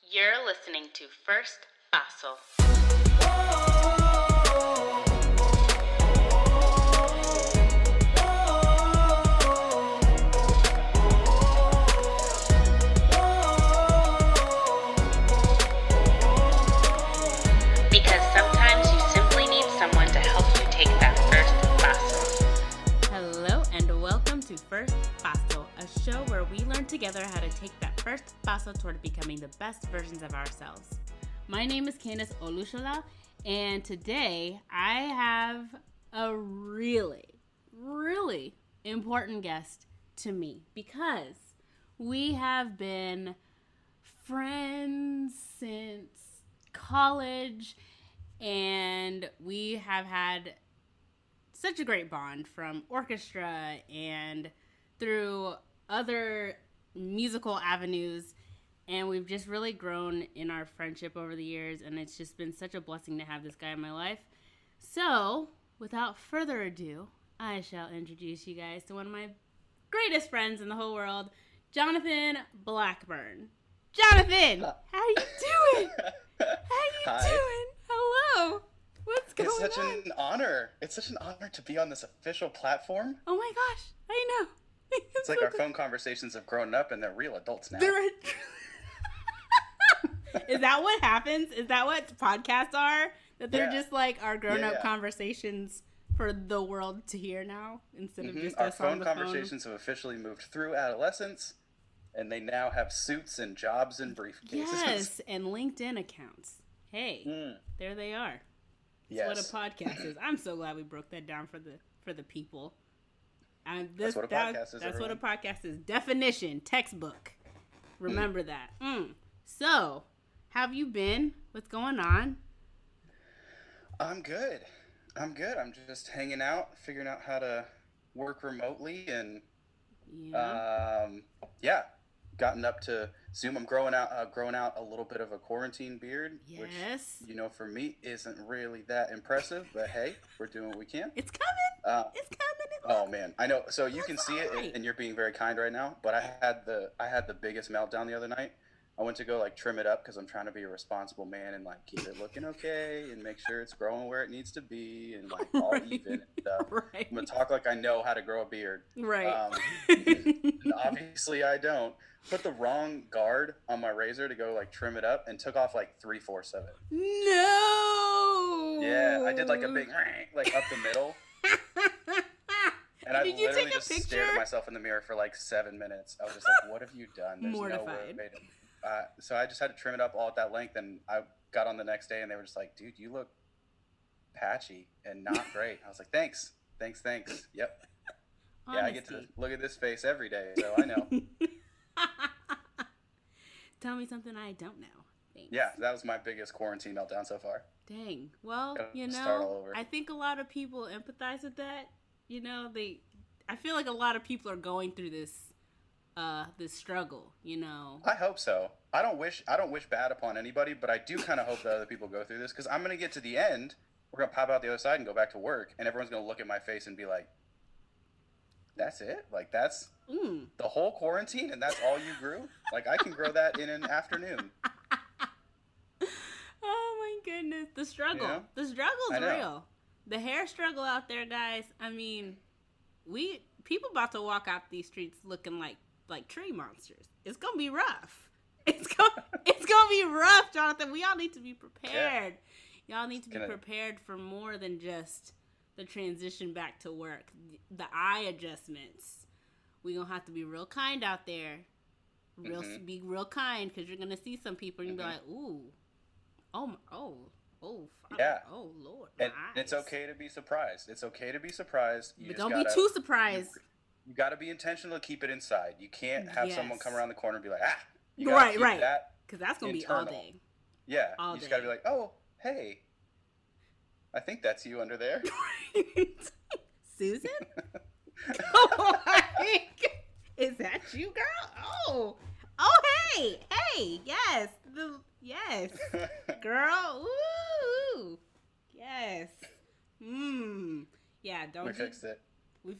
You're listening to First Fossil. Because sometimes you simply need someone to help you take that first fossil. Hello and welcome to First Fossil, a show where we learn together how to take that first fossil toward becoming the best versions of ourselves. My name is Candace Olusola, and today I have a really important guest to me because we have been friends since college, and we have had such a great bond from orchestra and through other musical avenues, and we've just really grown in our friendship over the years, and it's just been such a blessing to have this guy in my life. So, without further ado, I shall introduce you guys to one of my greatest friends in the whole world, Jonathan Blackburn. Jonathan, how you doing? How you doing? Hello. What's going on? It's such an honor. It's such an honor to be on this official platform. Oh my gosh, I know. It's like our phone conversations have grown up and they're real adults now. Is that what happens? Is that what podcasts are? That they're just like our grown-up conversations for the world to hear now instead of just our us on the phone? Our phone conversations have officially moved through adolescence, and they now have suits and jobs and briefcases. Yes, and LinkedIn accounts. Hey, there they are. That's what a podcast is. I'm so glad we broke that down for the people. That's what a podcast is. That's what a podcast is. Definition, textbook. Remember that. So, how have you been? What's going on? I'm good. I'm just hanging out, figuring out how to work remotely, and gotten up to Zoom. I'm growing out a little bit of a quarantine beard, which for me isn't really that impressive. But hey, we're doing what we can. It's coming. It's coming. Oh man, I know. So you can see it, and you're being very kind right now. But I had the biggest meltdown the other night. I went to go trim it up because I'm trying to be a responsible man and keep it looking okay and make sure it's growing where it needs to be and all even and stuff. Right. I'm gonna talk like I know how to grow a beard. Right. And obviously I don't. Put the wrong guard on my razor to go trim it up and took off 3/4 of it. No. Yeah, I did a big up the middle. And I literally just stared at myself in the mirror for 7 minutes. I was just like, what have you done? There's mortified. No way to... So I just had to trim it up all at that length, and I got on the next day, and they were just like, dude, you look patchy and not great. I was like, thanks. Yep. Honesty. Yeah, I get to look at this face every day, so I know. Tell me something I don't know. Thanks. Yeah, that was my biggest quarantine meltdown so far. Dang. Well, start all over. I think a lot of people empathize with that. I feel like a lot of people are going through this struggle, I hope so. I don't wish bad upon anybody, but I do kind of hope that other people go through this, because I'm going to get to the end, we're going to pop out the other side and go back to work, and everyone's going to look at my face and be like, that's it? That's the whole quarantine, and that's all you grew? I can grow that in an afternoon. Oh my goodness. The struggle. The struggle's real. The hair struggle out there, guys. I mean, people about to walk out these streets looking like tree monsters. It's gonna be rough. It's gonna be rough, Jonathan. We all need to be prepared. Yeah. Y'all need to be prepared for more than just the transition back to work. The eye adjustments. We gonna have to be real kind out there. Be real kind, because you're gonna see some people and you'll be like, ooh, Father, yeah. Oh Lord. And it's okay to be surprised. But don't be too surprised. You got to be intentional to keep it inside. You can't have someone come around the corner and be like, You gotta keep right. That because that's gonna internal. Be all day. Yeah, all you just day. got to be like, oh, hey, I think that's you under there. Susan? Is that you, girl? Oh, hey, yes, yes, girl, ooh, yes, yeah. Don't we fixed it. We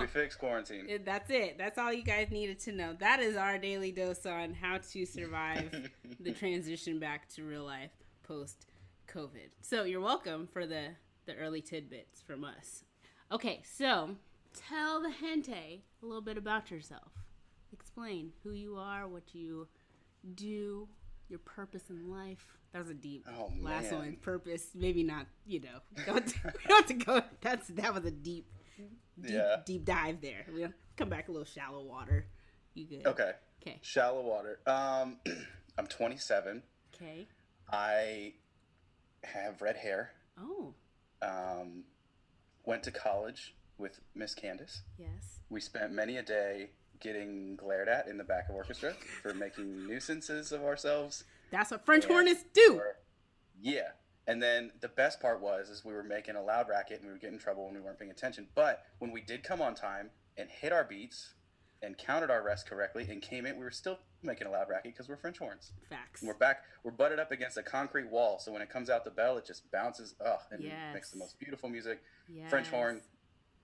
fixed quarantine. That's it. That's all you guys needed to know. That is our daily dose on how to survive the transition back to real life post COVID. So you're welcome for the early tidbits from us. Okay, so tell the gente a little bit about yourself. Explain who you are, what you do, your purpose in life. That was a deep last one. Purpose, maybe not. We don't have to go. That was a deep dive there. We'll come back a little shallow water. You good? Okay. Shallow water. I'm 27. Okay. I have red hair. Oh. Went to college with Miss Candace. Yes. We spent many a day getting glared at in the back of orchestra for making nuisances of ourselves. That's what French hornets do. Yeah. And then the best part is we were making a loud racket and we would get in trouble when we weren't paying attention. But when we did come on time and hit our beats and counted our rests correctly and came in, we were still making a loud racket because we're French horns. Facts. And we're back. We're butted up against a concrete wall. So when it comes out the bell, it just bounces and makes the most beautiful music. Yes. French horn,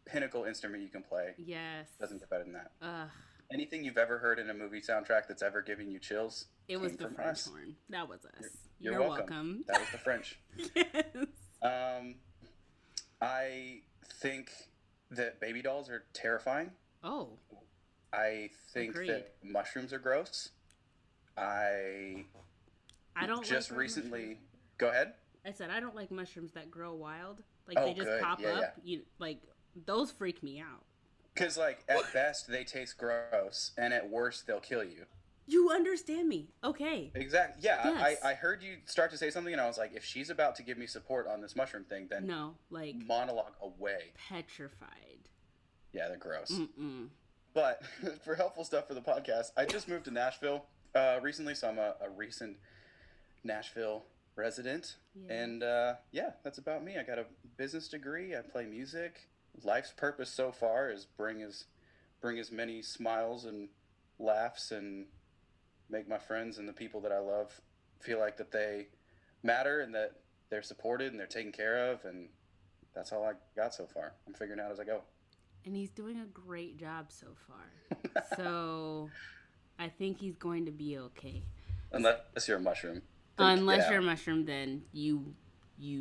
pinnacle instrument you can play. Yes. Doesn't get better than that. Ugh. Anything you've ever heard in a movie soundtrack that's ever given you chills? It was the French horn. That was us. You're welcome. That was the French. Yes. I think that baby dolls are terrifying. Oh. I think that mushrooms are gross. I don't just like recently. Mushrooms. Go ahead. I said I don't like mushrooms that grow wild. Like they just pop up. Yeah. Those freak me out. Because, at best, they taste gross, and at worst, they'll kill you. You understand me. Okay. Exactly. Yeah, yes. I heard you start to say something, and I was like, if she's about to give me support on this mushroom thing, then monologue away. Petrified. Yeah, they're gross. Mm-mm. But for helpful stuff for the podcast, I just moved to Nashville recently, so I'm a recent Nashville resident. Yeah. And, that's about me. I got a business degree. I play music. Life's purpose so far is bring as many smiles and laughs and make my friends and the people that I love feel like that they matter and that they're supported and they're taken care of, and that's all I got so far. I'm figuring it out as I go. And he's doing a great job so far. So I think he's going to be okay. Unless you're a mushroom. Unless you're a mushroom, then you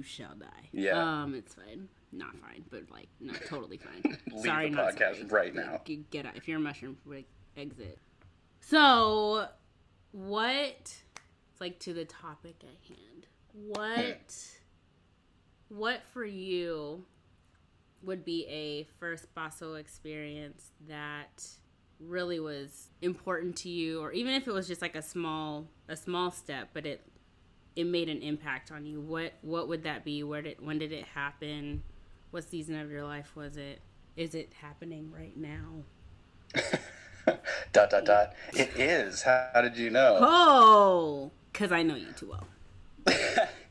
shall die. Yeah. It's fine. Not fine, but not totally fine. Leave the podcast right now. Get out. If you're a mushroom, exit. So, it's to the topic at hand. What for you would be a first basso experience that really was important to you, or even if it was just a small step, but it made an impact on you? What would that be? When did it happen? What season of your life was it? Is it happening right now? ... It is. How did you know? Oh, because I know you too well.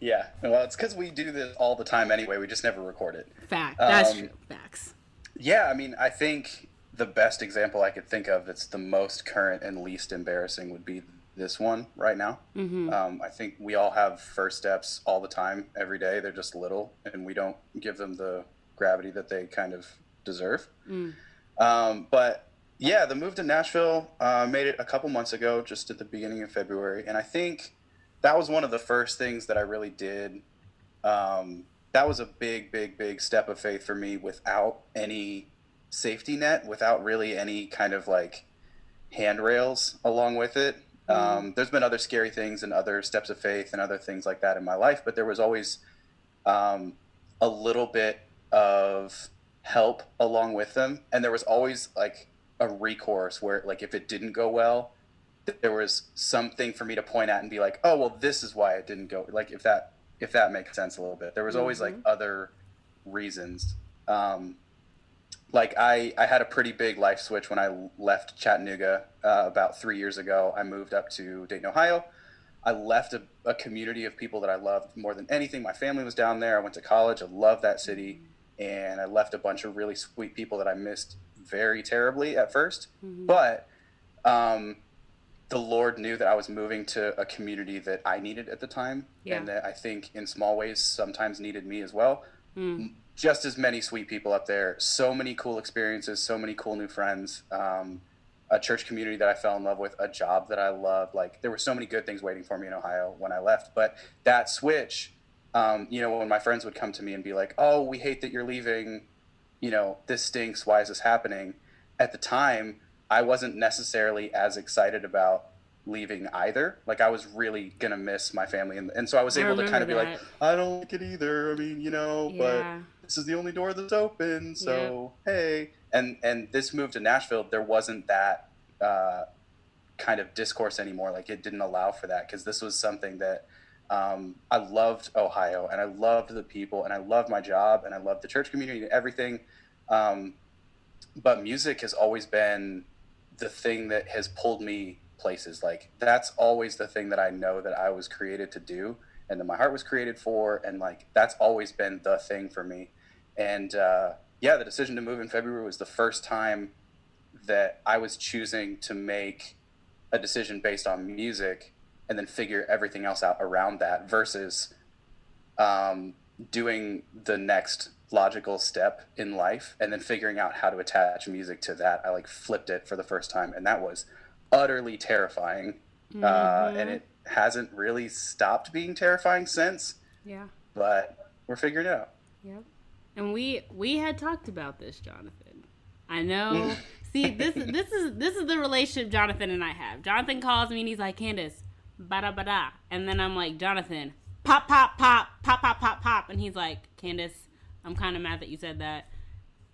Yeah. Well, it's because we do this all the time anyway. We just never record it. Fact. That's true. Facts. Yeah. I mean, I think the best example I could think of that's the most current and least embarrassing would be this one right now. Mm-hmm. I think we all have first steps all the time, every day. They're just little, and we don't give them the gravity that they kind of deserve. But yeah, the move to Nashville, made it a couple months ago, just at the beginning of February. And I think that was one of the first things that I really did. That was a big, big, big step of faith for me without any safety net, without really any kind of handrails along with it. There's been other scary things and other steps of faith and other things like that in my life, but there was always a little bit of help along with them. And there was always a recourse where if it didn't go well, there was something for me to point at and be like, oh, well, this is why it didn't go. If that makes sense a little bit. There was always other reasons. I had a pretty big life switch when I left Chattanooga about 3 years ago. I moved up to Dayton, Ohio. I left a community of people that I loved more than anything. My family was down there. I went to college. I loved that city. And I left a bunch of really sweet people that I missed very terribly at first. Mm-hmm. But the Lord knew that I was moving to a community that I needed at the time. Yeah. And that I think in small ways sometimes needed me as well. just as many sweet people up there. So many cool experiences, so many cool new friends. A church community that I fell in love with, a job that I loved. Like there were so many good things waiting for me in Ohio when I left. But that switch, when my friends would come to me and be like, "Oh, we hate that you're leaving. This stinks. Why is this happening?" At the time, I wasn't necessarily as excited about leaving either. Like I was really gonna miss my family, and so I was I able to kind remember of be like, that. I don't like it either. I mean, but Yeah. this is the only door that's open. Yep. So hey, and this move to Nashville, there wasn't that kind of discourse anymore. Like it didn't allow for that because this was something that I loved Ohio and I loved the people and I loved my job and I loved the church community and everything. Um, but music has always been the thing that has pulled me places. Like that's always the thing that I know that I was created to do and that my heart was created for. And like, that's always been the thing for me. And yeah, the decision to move in February was the first time that I was choosing to make a decision based on music and then figure everything else out around that versus doing the next logical step in life and then figuring out how to attach music to that. I like flipped it for the first time, and that was utterly terrifying. And Mm-hmm. it hasn't really stopped being terrifying since, Yeah. but we're figuring it out. Yep. And we had talked about this, Jonathan. I know. See, this is the relationship Jonathan and I have. Jonathan calls me and he's like, Candace, bada bada, and then I'm like, Jonathan, pop pop pop pop pop pop pop, and he's like, Candace, I'm kind of mad that you said that.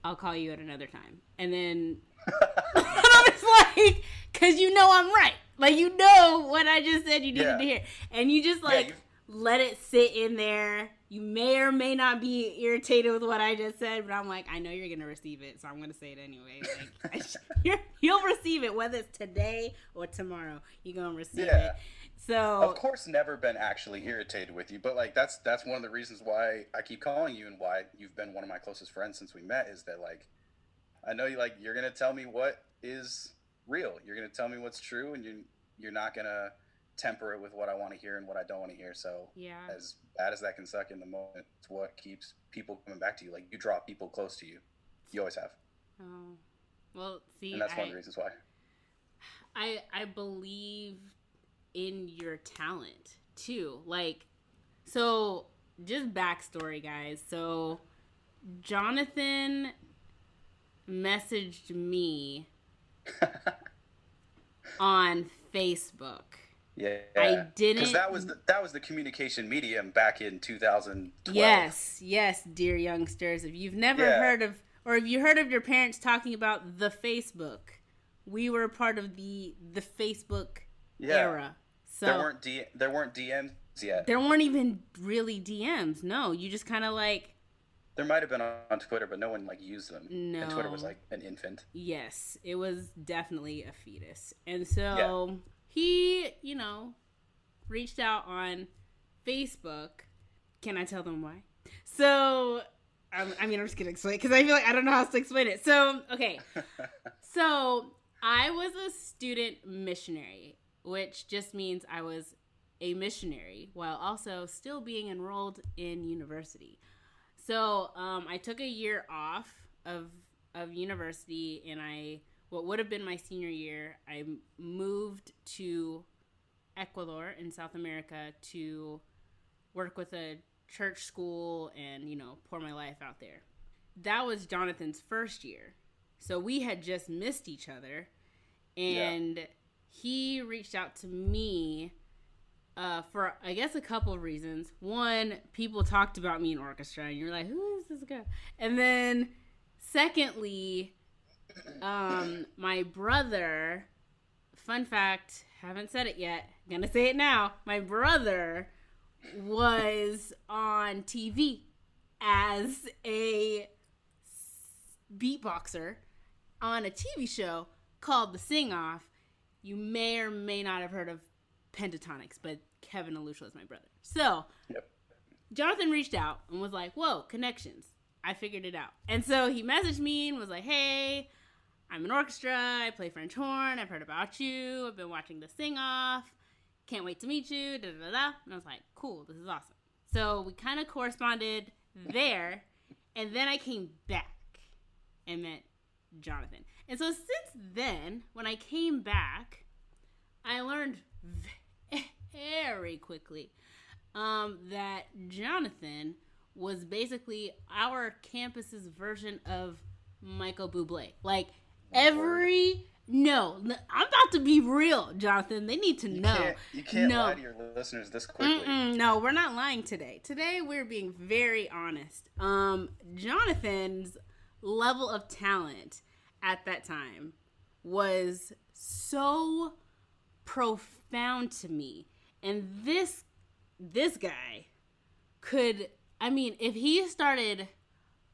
I'll call you at another time. And then I'm just like, because I'm right. Like, what I just said you needed Yeah. to hear. And you just, like, Yeah, let it sit in there. You may or may not be irritated with what I just said, but I'm like, I know you're going to receive it, so I'm going to say it anyway. Like, you'll receive it, whether it's today or tomorrow. You're going to receive it. So, of course, never been actually irritated with you, but like that's one of the reasons why I keep calling you and why you've been one of my closest friends since we met is that like I know you're gonna tell me what is real. You're gonna tell me what's true, and you're not gonna temper it with what I want to hear and what I don't want to hear. So yeah. as bad as that can suck in the moment, it's what keeps people coming back to you. Like you draw people close to you. You always have, Oh. Well, see, and that's one of the reasons why. I believe in your talent too. Like, so just backstory, guys. So Jonathan messaged me on Facebook. Yeah, I didn't. because that was the communication medium back in 2012. Yes, dear youngsters. If you've never heard of, or if you heard of your parents talking about the Facebook, we were part of the Facebook era. So there weren't DMs yet. there weren't even really DMs. No, you just kind of like. There might have been on Twitter, but no one like used them. No. And Twitter was like an infant. Yes, it was definitely a fetus. And so he, reached out on Facebook. Can I tell them why? So, I'm just going to explain because I feel like I don't know how else to explain it. So, okay. So, I was a student missionary, which just means I was a missionary while also still being enrolled in university. So I took a year off of university, and what would have been my senior year, I moved to Ecuador in South America to work with a church school and, pour my life out there. That was Jonathan's first year. So we had just missed each other, and he reached out to me for, I guess, a couple of reasons. One, people talked about me in orchestra, and you're like, who is this guy? And then, secondly, my brother, fun fact, haven't said it yet, gonna say it now. My brother was on TV as a beatboxer on a TV show called The Sing Off. You may or may not have heard of Pentatonics, but Kevin Olusola is my brother. So, Jonathan reached out and was like, whoa, connections. I figured it out. And so he messaged me and was like, hey, I'm an orchestra. I play French horn. I've heard about you. I've been watching the Sing Off. Can't wait to meet you. Da, da, da, da. And I was like, cool, this is awesome. So we kind of corresponded there. And then I came back and met Jonathan. And so since then, when I came back, I learned very quickly that Jonathan was basically our campus's version of Michael Bublé. Like Word. every no, I'm about to be real, Jonathan. They need to know. You can't lie No, to your listeners this quickly. no, we're not lying today. Today we're being very honest. Jonathan's level of talent at that time was so profound to me. And this guy could, I mean, if he started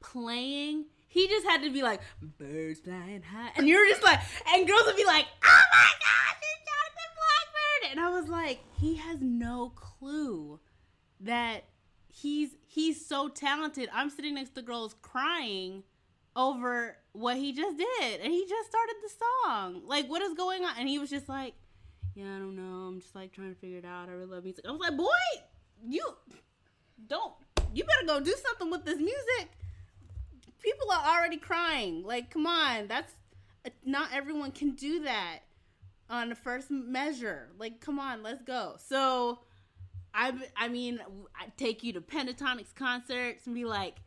playing, he just had to be like birds flying high, and you're just like, and girls would be like, oh my gosh, it's Jonathan Blackbird, and I was like, he has no clue that he's so talented. I'm sitting next to girls crying over what he just did, and he just started the song. Like, what is going on? And he was just like, yeah, I don't know. I'm just like trying to figure it out. I really love music. I was like, boy, you don't. You better go do something with this music. People are already crying. Like, come on. That's not everyone can do that on the first measure. Like, come on, let's go. So, I mean, I take you to Pentatonix concerts and be like,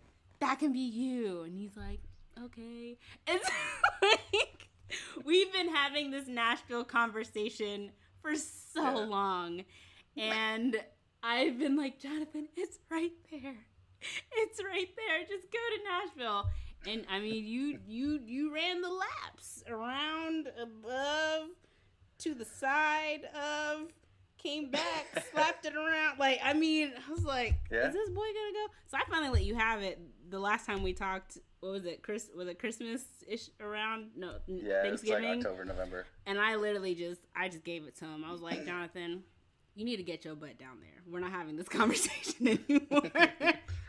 that can be you. And he's like, okay. And so, like, we've been having this Nashville conversation for so long. And I've been like, Jonathan, it's right there. It's right there. Just go to Nashville. And I mean, you ran the laps around, above, to the side of, came back, slapped it around. Like, I mean, I was like, is this boy gonna go? So I finally let you have it. The last time we talked, what was it? Was it Christmas-ish around? No, Thanksgiving. It's like October, November. And I literally just gave it to him. I was like, Jonathan, you need to get your butt down there. We're not having this conversation anymore.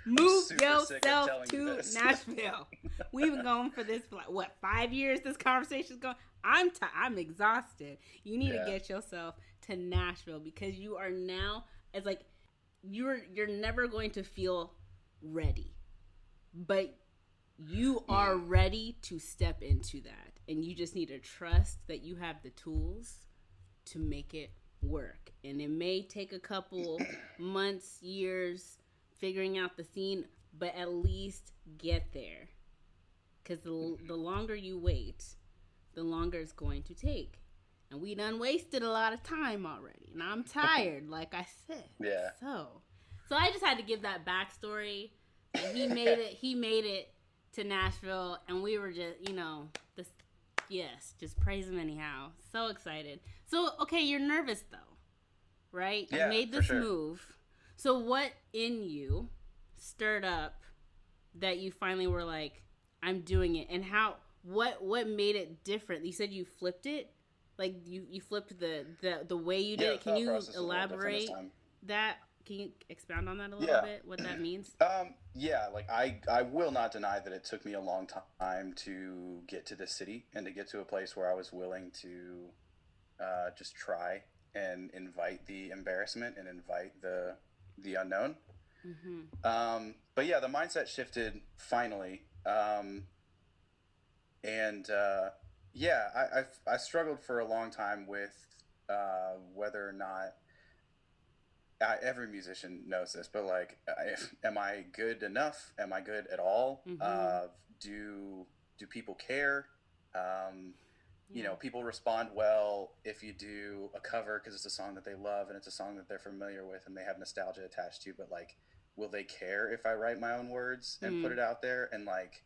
Move yourself to Nashville. We've been going for this for like, what, 5 years? This conversation's going. I'm exhausted. You need to get yourself to Nashville, because you are now, it's like you're never going to feel ready, but you are ready to step into that, and you just need to trust that you have the tools to make it work. And it may take a couple months, years figuring out the scene, but at least get there, because the longer you wait, the longer it's going to take. And we done wasted a lot of time already. And I'm tired, like I said. Yeah. So I just had to give that backstory. And he made it to Nashville, and we were just, just praise him anyhow. So excited. So, okay, you're nervous though, right? Yeah, you made this move. So what in you stirred up that you finally were like, I'm doing it? And what made it different? You said you flipped it? Like you flipped the way you did it. Can you elaborate that? Can you expound on that a little bit? What that means? Like I will not deny that it took me a long time to get to this city and to get to a place where I was willing to just try and invite the embarrassment and invite the unknown. Mm-hmm. But yeah, the mindset shifted finally. I struggled for a long time with whether or not every musician knows this, but like, am I good enough? Am I good at all? Mm-hmm. Do people care? People respond well if you do a cover because it's a song that they love and it's a song that they're familiar with and they have nostalgia attached to. But like, will they care if I write my own words and put it out there? And like,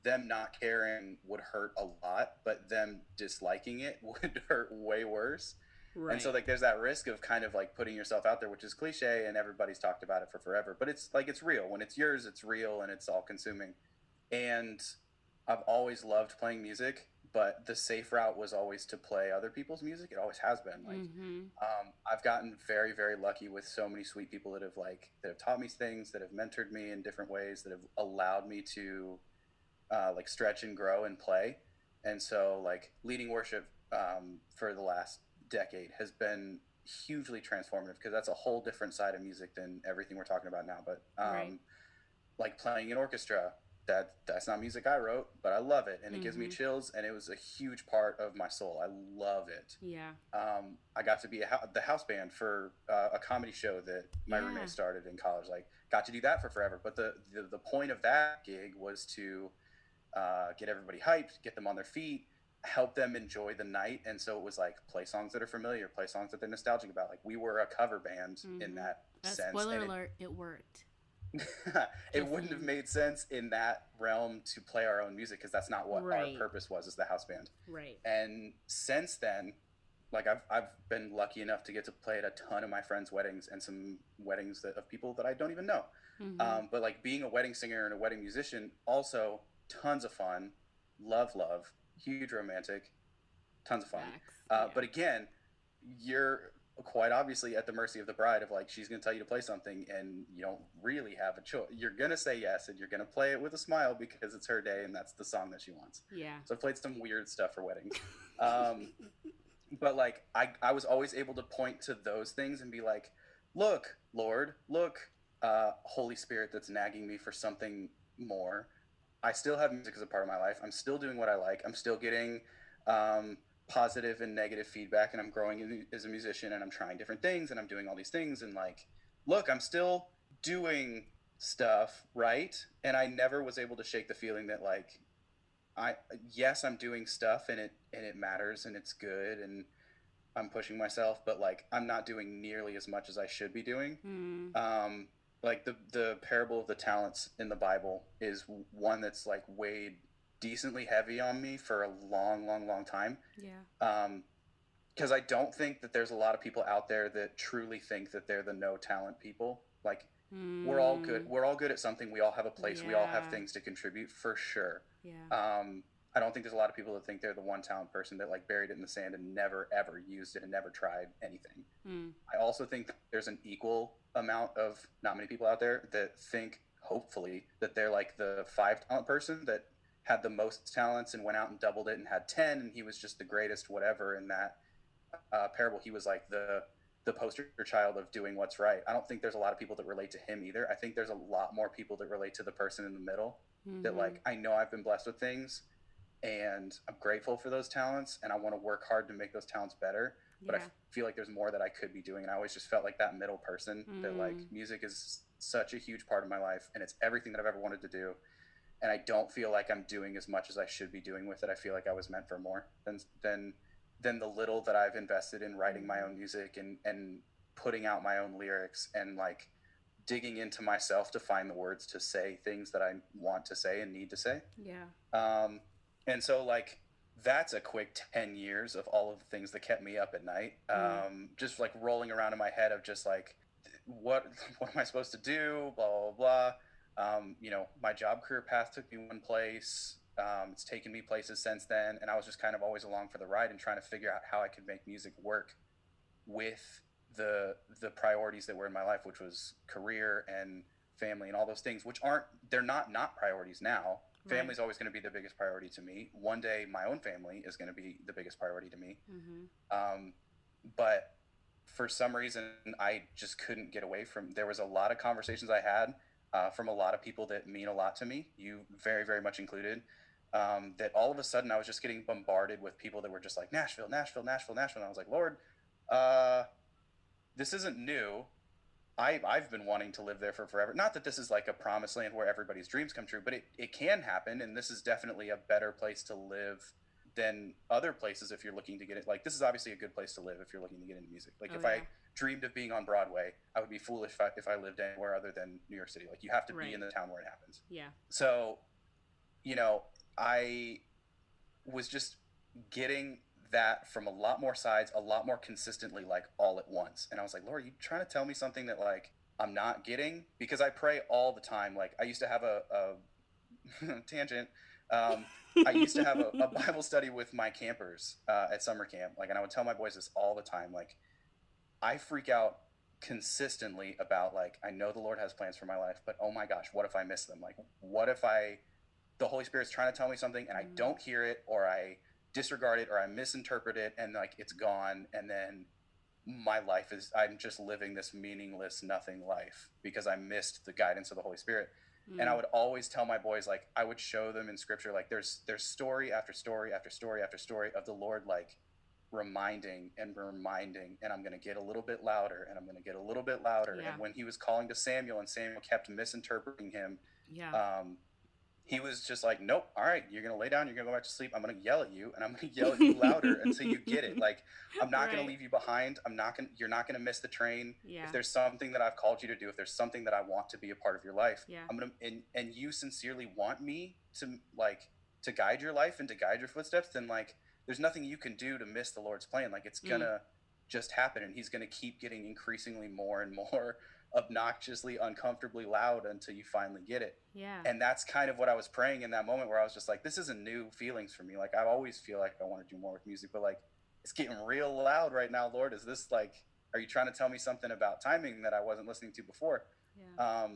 them not caring would hurt a lot, but them disliking it would hurt way worse. Right. And so like there's that risk of kind of like putting yourself out there, which is cliche and everybody's talked about it for forever, but it's like, it's real. When it's yours, it's real and it's all consuming. And I've always loved playing music, but the safe route was always to play other people's music. It always has been. Like, I've gotten very, very lucky with so many sweet people that have taught me things, that have mentored me in different ways, that have allowed me to like stretch and grow and play. And so like leading worship for the last decade has been hugely transformative, because that's a whole different side of music than everything we're talking about now. But right. like playing an orchestra. That's not music I wrote, but I love it and it gives me Mm-hmm. chills and it was a huge part of my soul. I love it. Yeah. I got to be the house band for a comedy show that my Yeah. roommate started in college. Like, got to do that for forever. But the point of that gig was to get everybody hyped, get them on their feet, help them enjoy the night. And so it was like play songs that are familiar, play songs that they're nostalgic about. Like we were a cover band in Mm-hmm. that sense, Spoiler and it alert, it worked. it Just wouldn't have saying. made sense in that realm to play our own music because that's not what our Right. purpose was as the house band. Right. And since then, like I've been lucky enough to get to play at a ton of my friends' weddings and some weddings of people that I don't even know. Mm-hmm. But like being a wedding singer and a wedding musician, also tons of fun. Love, huge romantic, tons of fun. Facts. Yeah. But again, you're quite obviously at the mercy of the bride of like she's going to tell you to play something and you don't really have a choice. You're going to say yes and you're going to play it with a smile because it's her day and that's the song that she wants. Yeah. So I've played some weird stuff for weddings. Um, but like I was always able to point to those things and be like, look, Lord, look, Holy Spirit that's nagging me for something more. I still have music as a part of my life. I'm still doing what I like. I'm still getting um, positive and negative feedback, and I'm growing as a musician, and I'm trying different things, and I'm doing all these things, and like, look, I'm still doing stuff, right? And I never was able to shake the feeling that like, I yes, I'm doing stuff, and it matters, and it's good, and I'm pushing myself, but like, I'm not doing nearly as much as I should be doing. Mm. um, like the parable of the talents in the Bible is one that's like weighed decently heavy on me for a long time. Yeah. Because I don't think that there's a lot of people out there that truly think that they're the no talent people. Like we're all good. Mm. We're all good at something. We all have a place. We all have Yeah. things to contribute for sure. Yeah. I don't think there's a lot of people that think they're the one talent person that like buried it in the sand and never ever used it and never tried anything. Mm. I also think there's an equal amount of not many people out there that think, hopefully, that they're like the five talent person that had the most talents and went out and doubled it and had 10 and he was just the greatest whatever in that parable. He was like the poster child of doing what's right. I don't think there's a lot of people that relate to him either. I think there's a lot more people that relate to the person in the middle that Mm-hmm. like, I know I've been blessed with things and I'm grateful for those talents and I want to work hard to make those talents better, but I Yeah. feel like there's more that I could be doing. And I always just felt like that middle person that like Mm. music is such a huge part of my life and it's everything that I've ever wanted to do. And I don't feel like I'm doing as much as I should be doing with it. I feel like I was meant for more than the little that I've invested in writing my Mm-hmm. own music and putting out my own lyrics and like digging into myself to find the words to say things that I want to say and need to say. Yeah. Um, and so like that's a quick 10 years of all of the things that kept me up at night. Mm. Just like rolling around in my head of just like what what am I supposed to do? Blah blah blah. My job career path took me one place. It's taken me places since then, and I was just kind of always along for the ride and trying to figure out how I could make music work with the priorities that were in my life, which was career and family and all those things, which aren't they're not priorities now. Right. Family's always going to be the biggest priority to me. One day, my own family is going to be the biggest priority to me. Mm-hmm. Um, but for some reason, I just couldn't get away from. There was a lot of conversations I had from a lot of people that mean a lot to me. You very, very much included. That all of a sudden I was just getting bombarded with people that were just like Nashville, Nashville, Nashville, Nashville. And I was like, Lord, uh, this isn't new. I've been wanting to live there for forever. Not that this is like a promised land where everybody's dreams come true, but it can happen. And this is definitely a better place to live than other places if you're looking to get it. Like, this is obviously a good place to live if you're looking to get into music. Like, Oh if yeah. I dreamed of being on Broadway, I would be foolish if I lived anywhere other than New York City. Like, you have to be Right. in the town where it happens. Yeah. So, you know, I was just getting that from a lot more sides, a lot more consistently, like all at once. And I was like, Lord, are you trying to tell me something that like I'm not getting? Because I pray all the time. Like I used to have a tangent. I used to have a Bible study with my campers at summer camp. Like, and I would tell my boys this all the time. Like, I freak out consistently about like I know the Lord has plans for my life, but oh my gosh, what if I miss them? Like, what if the Holy Spirit's trying to tell me something and I Mm. don't hear it or I disregard it or I misinterpret it and like it's gone and then my I'm just living this meaningless nothing life because I missed the guidance of the Holy Spirit. And I would always tell my boys, like, I would show them in scripture, like, there's story after story after story after story of the Lord, like, reminding and reminding, and I'm going to get a little bit louder, and I'm going to get a little bit louder. Yeah. And when he was calling to Samuel and Samuel kept misinterpreting him, Yeah. um, he was just like, nope, all right, you're going to lay down, you're going to go back to sleep, I'm going to yell at you, and I'm going to yell at you louder until you get it. Like, I'm not going to Right. leave you behind. You're not going to miss the train. Yeah. If there's something that I've called you to do, if there's something that I want to be a part of your life, Yeah. I'm going to, and you sincerely want me to, like, to guide your life and to guide your footsteps, then, like, there's nothing you can do to miss the Lord's plan. Like, it's gonna just happen, and he's gonna keep getting increasingly more and more obnoxiously, uncomfortably loud until you finally get it. Yeah. And that's kind of what I was praying in that moment, where I was just like, this isn't new feelings for me. Like, I always feel like I want to do more with music, but, like, it's getting real loud right now, Lord. Is this, like, are you trying to tell me something about timing that I wasn't listening to before? Yeah.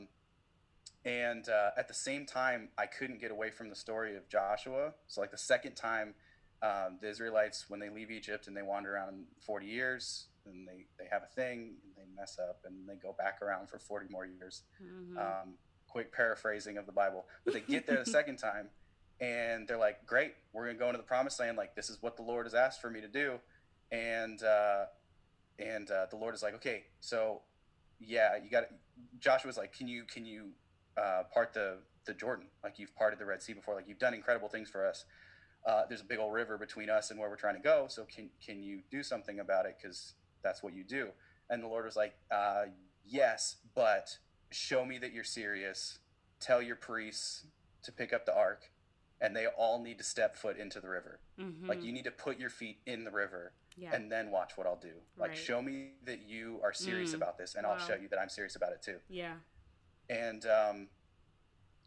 And at the same time, I couldn't get away from the story of Joshua. So, like, the second time, the Israelites, when they leave Egypt and they wander around 40 years, and they have a thing, and they mess up, and they go back around for 40 more years. Quick paraphrasing of the Bible. But they get there the second time, and they're like, great, we're going to go into the promised land. Like, this is what the Lord has asked for me to do. And the Lord is like, okay, so yeah, you got, Joshua's like, can you part the Jordan, like you've parted the Red Sea before, like you've done incredible things for us. There's a big old river between us and where we're trying to go, so can you do something about it, because that's what you do. And the Lord was like, yes, but show me that you're serious. Tell your priests to pick up the ark, and they all need to step foot into the river. Like, you need to put your feet in the river, Yeah. and then watch what I'll do. Like, Right. show me that you are serious about this, and I'll show you that I'm serious about it too. Yeah. And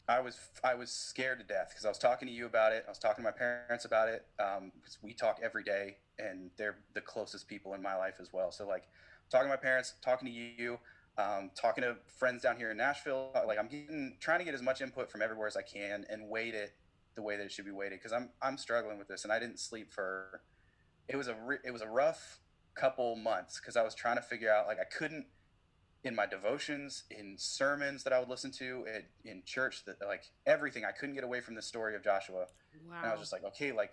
I was scared to death, because I was talking to you about it. I was talking to my parents about it, because we talk every day, and they're the closest people in my life as well. So, like, talking to my parents, talking to you, talking to friends down here in Nashville. Like, I'm trying to get as much input from everywhere as I can, and weight it the way that it should be weighted, because I'm struggling with this, and I didn't sleep for. It was a rough couple months, because I was trying to figure out, like, I couldn't, in my devotions, in sermons that I would listen to, in church, that, like, everything, I couldn't get away from the story of Joshua. Wow. And I was just like, okay, like,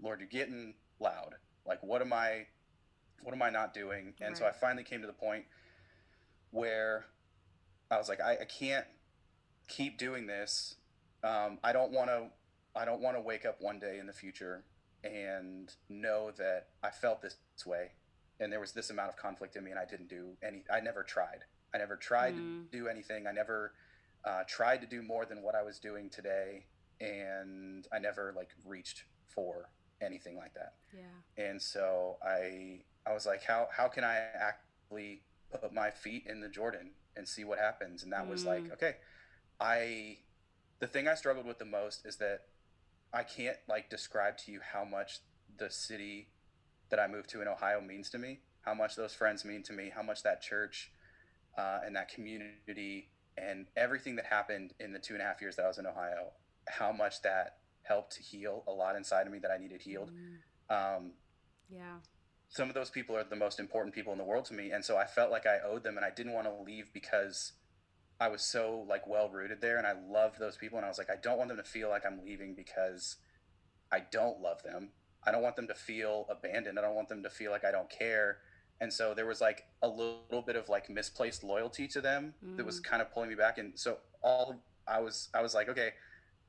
Lord, you're getting loud. Like, what am I not doing? And so I finally came to the point where I was like, I can't keep doing this. I don't want to wake up one day in the future and know that I felt this way, and there was this amount of conflict in me, and I never tried to do anything. I never tried to do more than what I was doing today, and I never, like, reached for anything like that. Yeah. And so I was like, how can I actively put my feet in the Jordan and see what happens? And that was like, okay, the thing I struggled with the most is that I can't, like, describe to you how much the city that I moved to in Ohio means to me, how much those friends mean to me, how much that church and that community and everything that happened in the 2.5 years that I was in Ohio, how much that helped heal a lot inside of me that I needed healed. Yeah. Some of those people are the most important people in the world to me, and so I felt like I owed them, and I didn't want to leave, because I was so, like, well rooted there, and I loved those people, and I was like, I don't want them to feel like I'm leaving because I don't love them. I don't want them to feel abandoned. I don't want them to feel like I don't care. And so there was, like, a little bit of, like, misplaced loyalty to them that was kind of pulling me back. And so I was like, okay,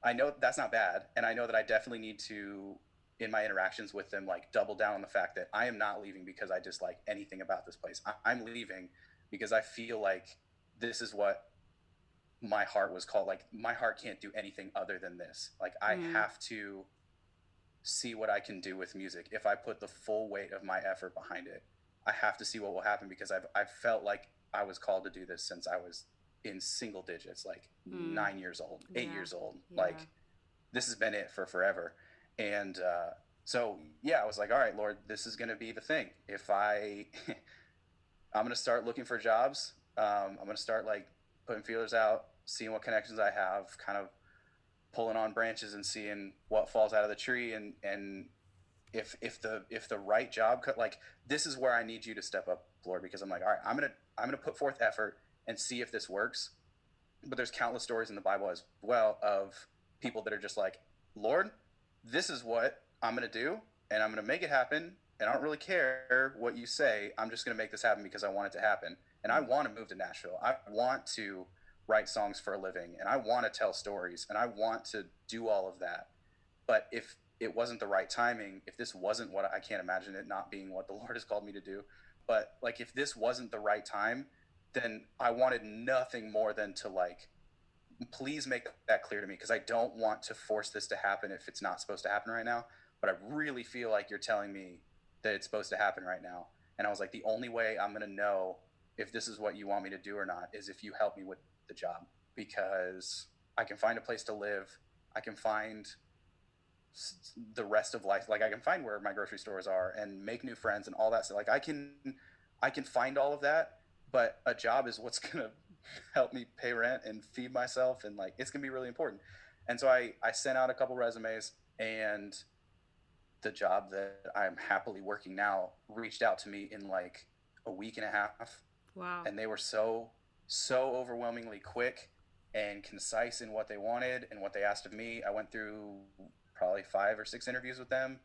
I know that's not bad, and I know that I definitely need to, in my interactions with them, like, double down on the fact that I am not leaving because I dislike anything about this place. I'm leaving because I feel like this is what my heart was called. Like, my heart can't do anything other than this. Like, I have to see what I can do with music. If I put the full weight of my effort behind it, I have to see what will happen, because I've felt like I was called to do this since I was in single digits, like 9 years old, 8 years old. Like, this has been it for forever. And so yeah, I was like, all right, Lord, this is going to be the thing. If I'm going to start looking for jobs. I'm going to start, like, putting feelers out, seeing what connections I have, kind of pulling on branches and seeing what falls out of the tree. And if the right job, like, this is where I need you to step up, Lord, because I'm like, all right, I'm going to put forth effort and see if this works. but there's countless stories in the Bible as well of people that are just like, Lord, this is what I'm going to do, and I'm going to make it happen. And I don't really care what you say. I'm just going to make this happen because I want it to happen. And I want to move to Nashville. I want to write songs for a living, and I want to tell stories, and I want to do all of that. But if it wasn't the right timing, if this wasn't what I can't imagine it not being what the Lord has called me to do, but like if this wasn't the right time, then I wanted nothing more than to like please make that clear to me because I don't want to force this to happen if it's not supposed to happen right now. But I really feel like you're telling me that it's supposed to happen right now. And I was like, the only way I'm going to know if this is what you want me to do or not is if you help me with the job because I can find a place to live. I can find the rest of life. Like I can find where my grocery stores are and make new friends and all that stuff. Like I can find all of that, but a job is what's going to help me pay rent and feed myself, and like it's gonna be really important. And so I sent out a couple resumes, and the job that I'm happily working now reached out to me in like a week and a half, Wow. and they were so overwhelmingly quick and concise in what they wanted and what they asked of me. I went through probably 5 or 6 interviews with them,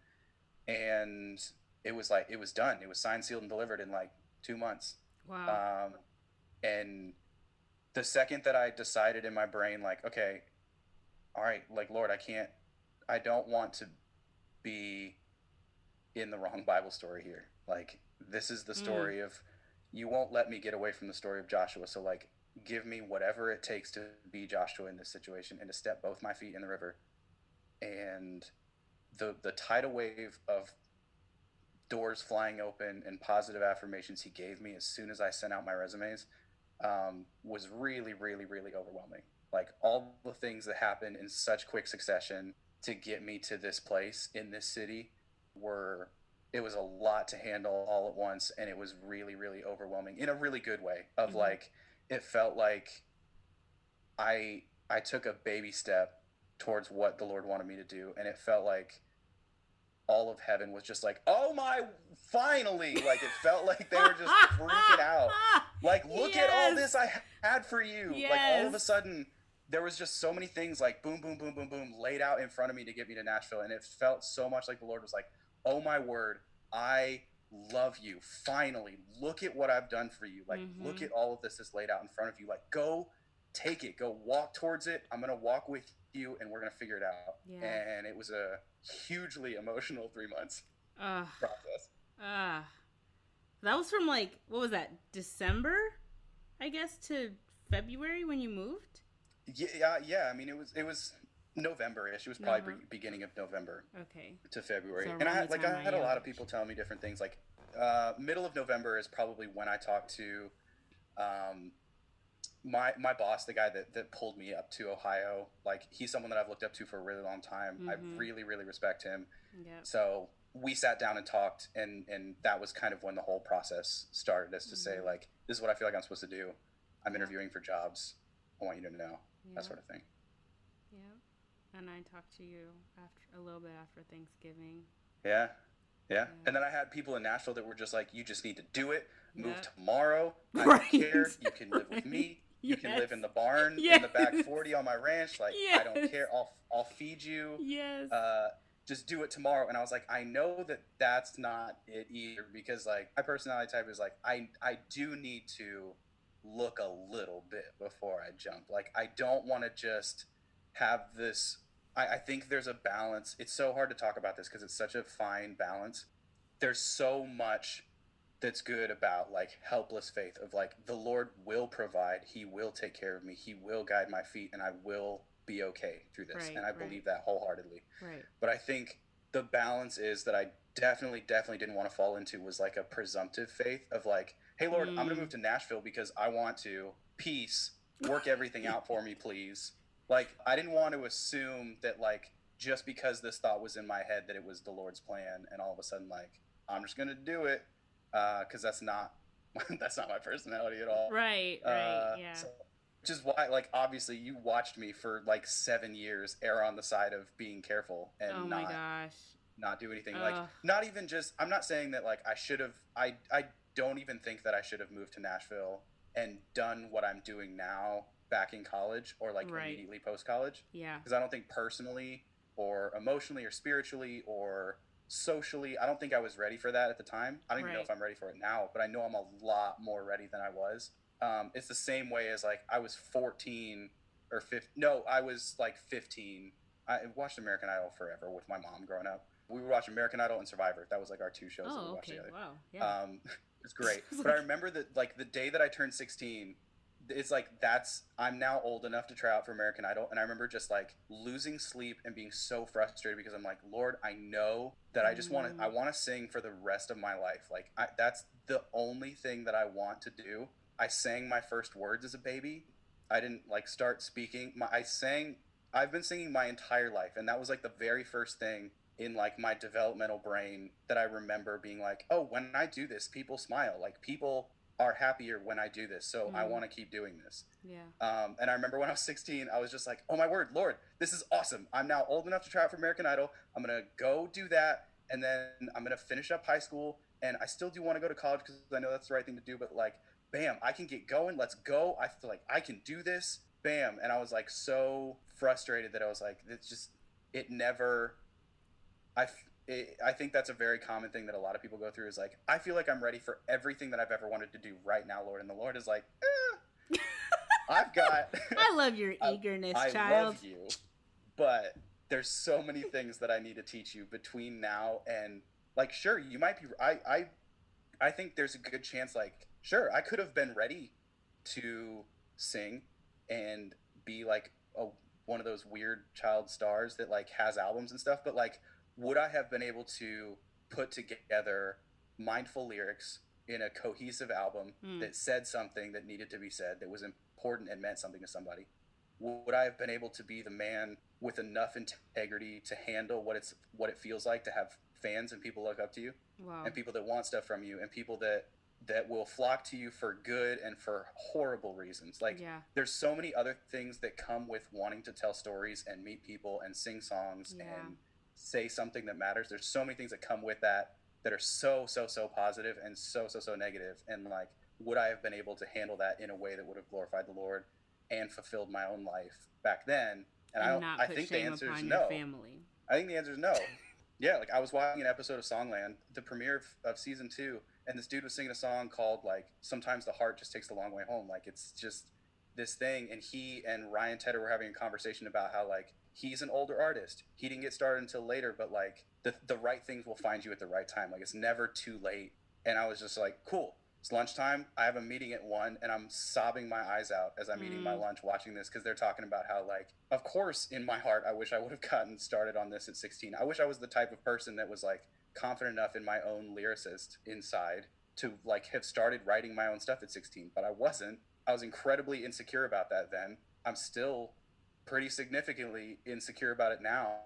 and it was like it was done. It was signed, sealed, and delivered in like 2 months. Wow. Um, and the second that I decided in my brain, like, okay, all right, like, Lord, I don't want to be in the wrong Bible story here. Like, this is the Mm. story of, you won't let me get away from the story of Joshua. So, like, give me whatever it takes to be Joshua in this situation and to step both my feet in the river. And the tidal wave of doors flying open and positive affirmations he gave me as soon as I sent out my resumes was really, really, really overwhelming. Like all the things that happened in such quick succession to get me to this place in this city were, it was a lot to handle all at once. And it was really, really overwhelming in a really good way of Mm-hmm. like, it felt like I took a baby step towards what the Lord wanted me to do. And it felt like all of heaven was just like, oh my, finally. Like it felt like they were just freaking out. Like, look at all Yes. this I had for you. Like all of Yes. a sudden, there was just so many things like boom, boom, boom, boom, boom, laid out in front of me to get me to Nashville. And it felt so much like the Lord was like, oh my word, I love you. Finally, look at what I've done for you. Like, look Mm-hmm. at all of this that's laid out in front of you. Like, go take it, go walk towards it. I'm going to walk with you and we're going to figure it out. Yeah. And it was a hugely emotional 3 months Uh. process. That was from like what was that? December, I guess, to February when you moved. Yeah. I mean, it was November-ish. It was probably November. beginning of November Okay. to February. So And around the I time I had a lot of aged. people telling me different things. Like middle of November is probably when I talked to um, my boss, the guy that pulled me up to Ohio. Like he's someone that I've looked up to for a really long time. I Mm-hmm. really, really respect him. Yep. So we sat down and talked, and that was kind of when the whole process started. As to say, Mm-hmm. like, this is what I feel like I'm supposed to do. I'm Yep. interviewing for jobs. I want you to know that Yep. sort of thing. Yep. And I talked to you after a little bit after Thanksgiving. Yeah, yeah. Yeah. And then I had people in Nashville that were just like, "You just need to do it. Move Yep. tomorrow. I don't Right. care. You can live with Right. me. You can Yes. live in the barn in Yes. the back 40 on my ranch. Like I don't Yes. care. I'll feed you. Yes. Uh, just do it tomorrow." And I was like, I know that that's not it either because like my personality type is like I do need to look a little bit before I jump. Like I don't want to just have this. I think there's a balance. It's so hard to talk about this because it's such a fine balance. There's so much that's good about like helpless faith of like the Lord will provide, he will take care of me, he will guide my feet, and I will be okay through this. Right. And I Right. believe that wholeheartedly. Right. But I think the balance is that I definitely didn't want to fall into was like a presumptive faith of like, hey Lord, I'm gonna Mm. move to Nashville because I want to. Peace, work everything out for me, please. Like I didn't want to assume that like just because this thought was in my head that it was the Lord's plan, and all of a sudden like I'm just gonna do it because that's not that's not my personality at all. Right. Right. Yeah. So, which is why, like, obviously, you watched me for like 7 years err on the side of being careful Oh and my gosh. not do anything. Like, Ugh. not even just. I'm not saying that like I should have. I don't even think that I should have moved to Nashville and done what I'm doing now back in college or like Right. immediately post college. Yeah. Because I don't think personally or emotionally or spiritually or socially, I don't think I was ready for that at the time. I don't even know Right. if I'm ready for it now, but I know I'm a lot more ready than I was. It's the same way as like I was 14 or 15. No, I was like 15. I watched American Idol forever with my mom growing up. We would watch American Idol and Survivor. That was like our two shows that we Oh, watched okay. together. Wow. Yeah. It's great. It's But I like, remember that like the day that I turned 16, it's like I'm now old enough to try out for American Idol, and I remember just like losing sleep and being so frustrated because I'm like, Lord, I know that I want to sing for the rest of my life. Like that's the only thing that I want to do. I sang my first words as a baby. I didn't like start speaking. I've been singing my entire life, and that was like the very first thing in like my developmental brain that I remember being like, oh, when I do this, people smile. Like people are happier when I do this. So I want to keep doing this. yeah. And I remember when I was 16, I was just like, oh my word, Lord, this is awesome. I'm now old enough to try out for American Idol. I'm going to go do that. And then I'm going to finish up high school. And I still do want to go to college because I know that's the right thing to do. But like, bam, I can get going. Let's go. I feel like I can do this. Bam. And I was like so frustrated that I was like, it never, I think that's a very common thing that a lot of people go through is like, I feel like I'm ready for everything that I've ever wanted to do right now, Lord. And the Lord is like, I've got. I love your eagerness, I child. love you, but there's so many things that I need to teach you between now and like, sure, you might be. I think there's a good chance. Like, sure, I could have been ready to sing and be like one of those weird child stars that like has albums and stuff, but like, would I have been able to put together mindful lyrics in a cohesive album that said something that needed to be said, that was important and meant something to somebody? Would I have been able to be the man with enough integrity to handle what it feels like to have fans and people look up to you? Wow. And people that want stuff from you and people that will flock to you for good and for horrible reasons. Like, yeah. There's so many other things that come with wanting to tell stories and meet people and sing songs and say something that matters. There's so many things that come with that are so positive and so negative. And like, would I have been able to handle that in a way that would have glorified the Lord and fulfilled my own life back then? And I think the answer is no. Family. I think the answer is no. Yeah, like I was watching an episode of Songland, the premiere of season 2, and this dude was singing a song called like "Sometimes the Heart Just Takes the Long Way Home." Like it's just this thing, and he and Ryan Tedder were having a conversation about how like he's an older artist. He didn't get started until later, but like the right things will find you at the right time. Like it's never too late. And I was just like, cool. It's lunchtime. I have a meeting at 1, and I'm sobbing my eyes out as I'm eating my lunch watching this because they're talking about how like, of course, in my heart, I wish I would have gotten started on this at 16. I wish I was the type of person that was like confident enough in my own lyricist inside to like have started writing my own stuff at 16, but I wasn't. I was incredibly insecure about that then. I'm still pretty significantly insecure about it now,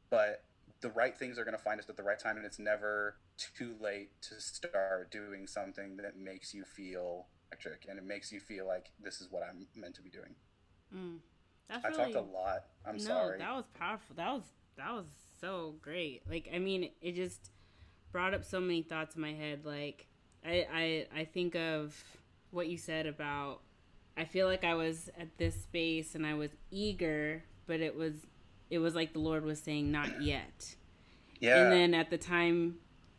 but the right things are going to find us at the right time, and it's never too late to start doing something that makes you feel electric and it makes you feel like this is what I'm meant to be doing. I talked a lot. I'm sorry. That was powerful. That was so great. Like, I mean, it just brought up so many thoughts in my head. Like, I think of what you said about, I feel like I was at this space and I was eager, but it was like the Lord was saying, not yet. Yeah. And then at the time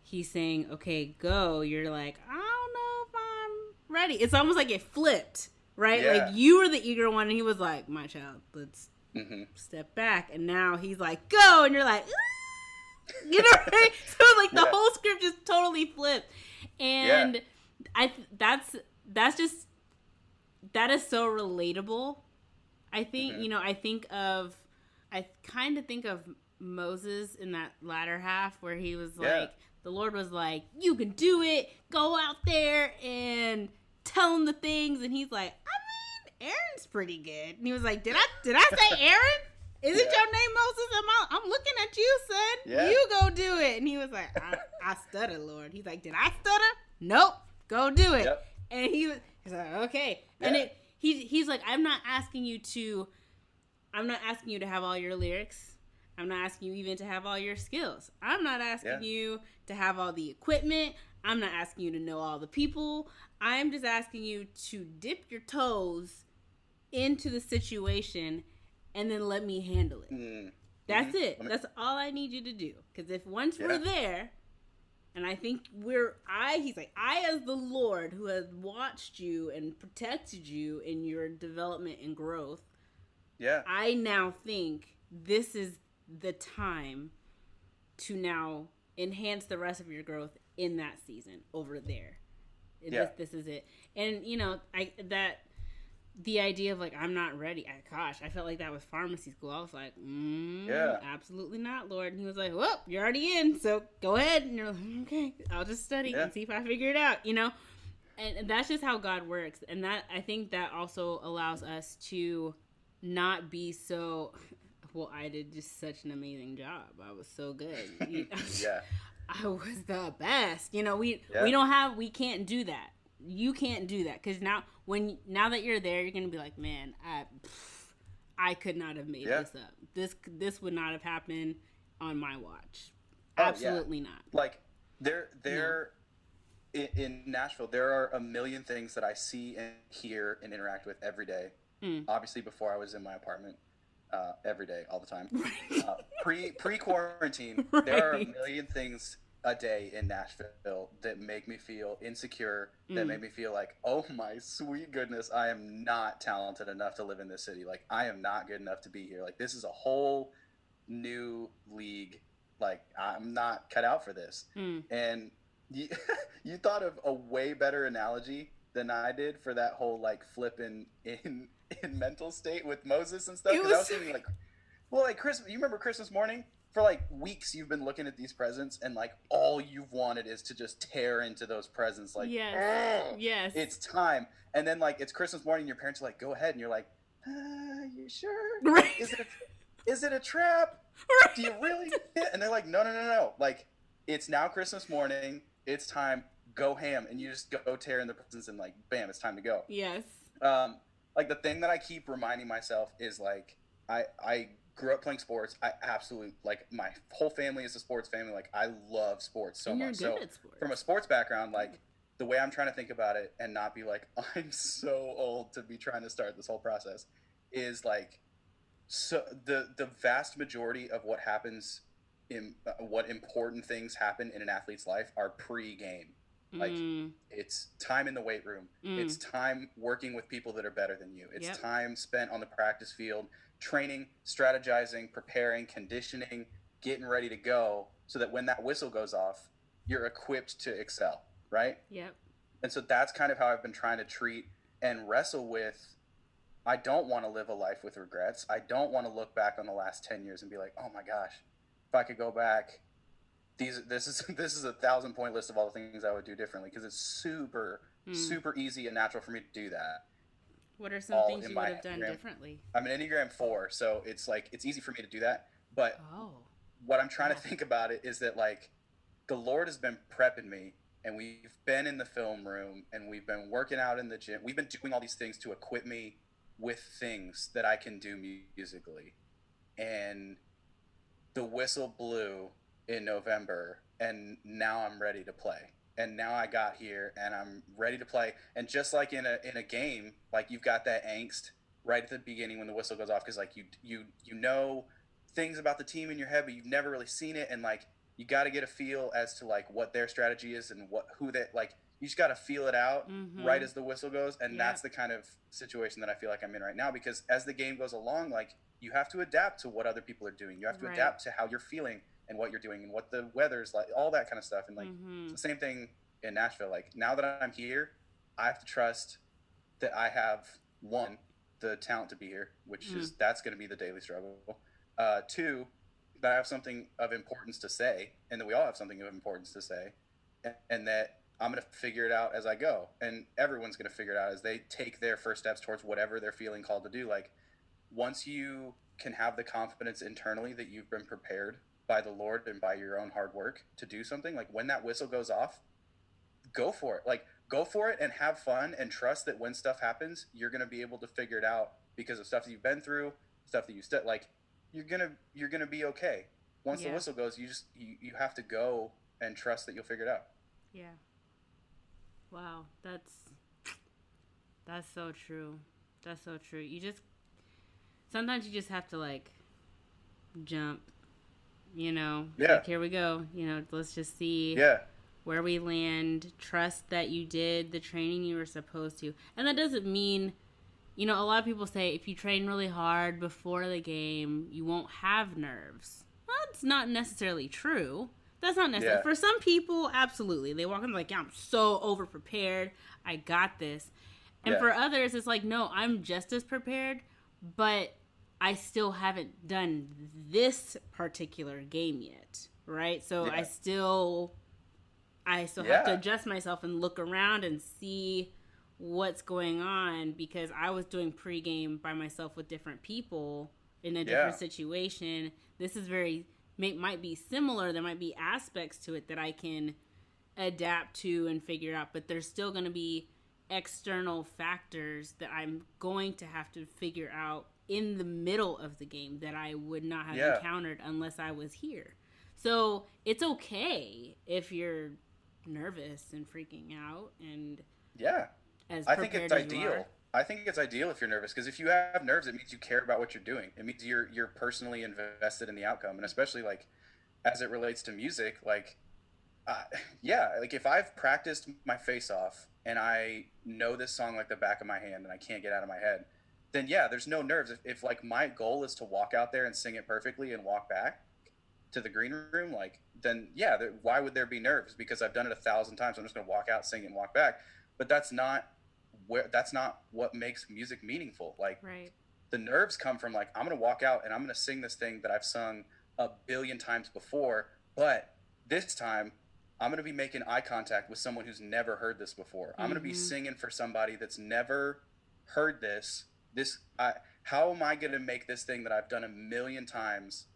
he's saying, okay, go, you're like, I don't know if I'm ready. It's almost like it flipped, right? Yeah. Like you were the eager one and he was like, my child, let's step back. And now he's like, go. And you're like, you know, right? So like the whole script just totally flipped. And that is so relatable. I think, you know, I kind of think of Moses in that latter half where he was like, the Lord was like, you can do it. Go out there and tell him the things. And he's like, I mean, Aaron's pretty good. And he was like, did I say Aaron? Isn't your name Moses? I'm looking at you, son. Yeah. You go do it. And he was like, I stutter, Lord. He's like, did I stutter? Nope. Go do it. Yep. And he's like, okay. Yeah. And he's like, I'm not asking you to have all your lyrics. I'm not asking you even to have all your skills. I'm not asking you to have all the equipment. I'm not asking you to know all the people. I'm just asking you to dip your toes into the situation and then let me handle it. Mm. Mm-hmm. That's it. That's all I need you to do. Because if once we're Yeah. there, and I think he's like, I, as the Lord who has watched you and protected you in your development and growth, Yeah. I now think this is the time to now enhance the rest of your growth in that season over there. Yeah. This is it. And the idea of like, I'm not ready. Gosh, I felt like that with pharmacy school. I was like, Yeah. absolutely not, Lord. And he was like, well, you're already in, so go ahead. And you're like, okay, I'll just study Yeah. and see if I figure it out, And that's just how God works. And that, I think that also allows us to not be so, well, I did just such an amazing job. I was so good. Yeah. I was the best. We can't do that. You can't do that because now that you're there, you're gonna be like, man, I could not have made this up. This would not have happened on my watch. Absolutely not. Like in Nashville, there are a million things that I see and hear and interact with every day. Obviously, before I was in my apartment, every day, all the time. Pre quarantine, right. There are a million things a day in Nashville that make me feel insecure, that make me feel like, oh my sweet goodness, I am not talented enough to live in this city. Like, I am not good enough to be here. Like, this is a whole new league. Like, I'm not cut out for this. And you, you thought of a way better analogy than I did for that whole like flipping in mental state with Moses and stuff. Because I was thinking like, well, like Christmas. You remember Christmas morning? For like weeks, you've been looking at these presents, and like all you've wanted is to just tear into those presents. Like, yes, it's time. And then like it's Christmas morning, and your parents are like, "Go ahead," and you're like, "You sure? Right. Is it a trap? Do you really?" And they're like, "No. Like, it's now Christmas morning. It's time. Go ham." And you just go tear in the presents, and like, bam, it's time to go. Yes. Like the thing that I keep reminding myself is like, I grew up playing sports. I absolutely like my whole family is a sports family. Like I love sports so much. So from a sports background, like the way I'm trying to think about it and not be like, I'm so old to be trying to start this whole process is like, so the vast majority of what happens in what important things happen in an athlete's life are pre-game. Like it's time in the weight room. It's time working with people that are better than you. It's time spent on the practice field, training, strategizing, preparing, conditioning, getting ready to go so that when that whistle goes off, you're equipped to excel, right? Yep. And so that's kind of how I've been trying to treat and wrestle with. I don't want to live a life with regrets. I don't want to look back on the last 10 years and be like, oh my gosh, if I could go back, this is a 1,000-point list of all the things I would do differently, because it's super easy and natural for me to do that. What are some things you would have done differently? I'm an Enneagram 4, so it's like it's easy for me to do that. But what I'm trying to think about it is that like the Lord has been prepping me, and we've been in the film room, and we've been working out in the gym. We've been doing all these things to equip me with things that I can do musically. And the whistle blew in November, and now I'm ready to play. And now I got here and I'm ready to play. And just like in a game, like you've got that angst right at the beginning when the whistle goes off, because like you know things about the team in your head, but you've never really seen it, and like you got to get a feel as to like what their strategy is and who that like you just got to feel it out right as the whistle goes. And that's the kind of situation that I feel like I'm in right now, because as the game goes along, like you have to adapt to what other people are doing. You have to adapt to how you're feeling and what you're doing and what the weather's like, all that kind of stuff. And like it's the same thing in Nashville. Like now that I'm here, I have to trust that I have, one, the talent to be here, which is that's going to be the daily struggle. Two, that I have something of importance to say, and that we all have something of importance to say, and that I'm going to figure it out as I go. And everyone's going to figure it out as they take their first steps towards whatever they're feeling called to do. Like once you can have the confidence internally that you've been prepared by the Lord and by your own hard work to do something, like when that whistle goes off, go for it. Like go for it and have fun, and trust that when stuff happens, you're going to be able to figure it out because of stuff that you've been through, stuff that like you're going to be okay. Once the whistle goes, you have to go and trust that you'll figure it out. Yeah. Wow, that's so true. That's so true. You just sometimes you just have to like jump, It's Yeah, like here we go, let's just see yeah, where we land. Trust that you did the training you were supposed to. And that doesn't mean, a lot of people say if you train really hard before the game, you won't have nerves. That's not necessarily true. That's not necessary. yeah, For some people, absolutely. They walk in like, yeah, I'm so over prepared. I got this. And yeah, for others, it's like, no, I'm just as prepared, but I still haven't done this particular game yet. Right? So yeah, I still have to yeah, adjust myself and look around and see what's going on because I was doing pregame by myself with different people in a different yeah, situation. This is might be similar. There might be aspects to it that I can adapt to and figure out, but there's still going to be external factors that I'm going to have to figure out in the middle of the game that I would not have yeah, encountered unless I was here. So it's okay if you're nervous and freaking out and yeah. as I think it's prepared as you are. ideal. I think it's ideal if you're nervous because if you have nerves, it means you care about what you're doing. It means you're personally invested in the outcome, and especially like as it relates to music, like uh, yeah, like if I've practiced my face off and I know this song like the back of my hand and I can't get out of my head, then yeah, there's no nerves. If like my goal is to walk out there and sing it perfectly and walk back to the green room, like then yeah, why would there be nerves? Because I've done it 1,000 times. I'm just gonna walk out, sing it, and walk back. But that's not what makes music meaningful. Like Right. the nerves come from like I'm gonna walk out and I'm gonna sing this thing that I've sung 1 billion times before, but this time I'm gonna be making eye contact with someone who's never heard this before. I'm gonna be Mm-hmm. singing for somebody that's never heard this. How am I gonna make this thing that I've done 1 million times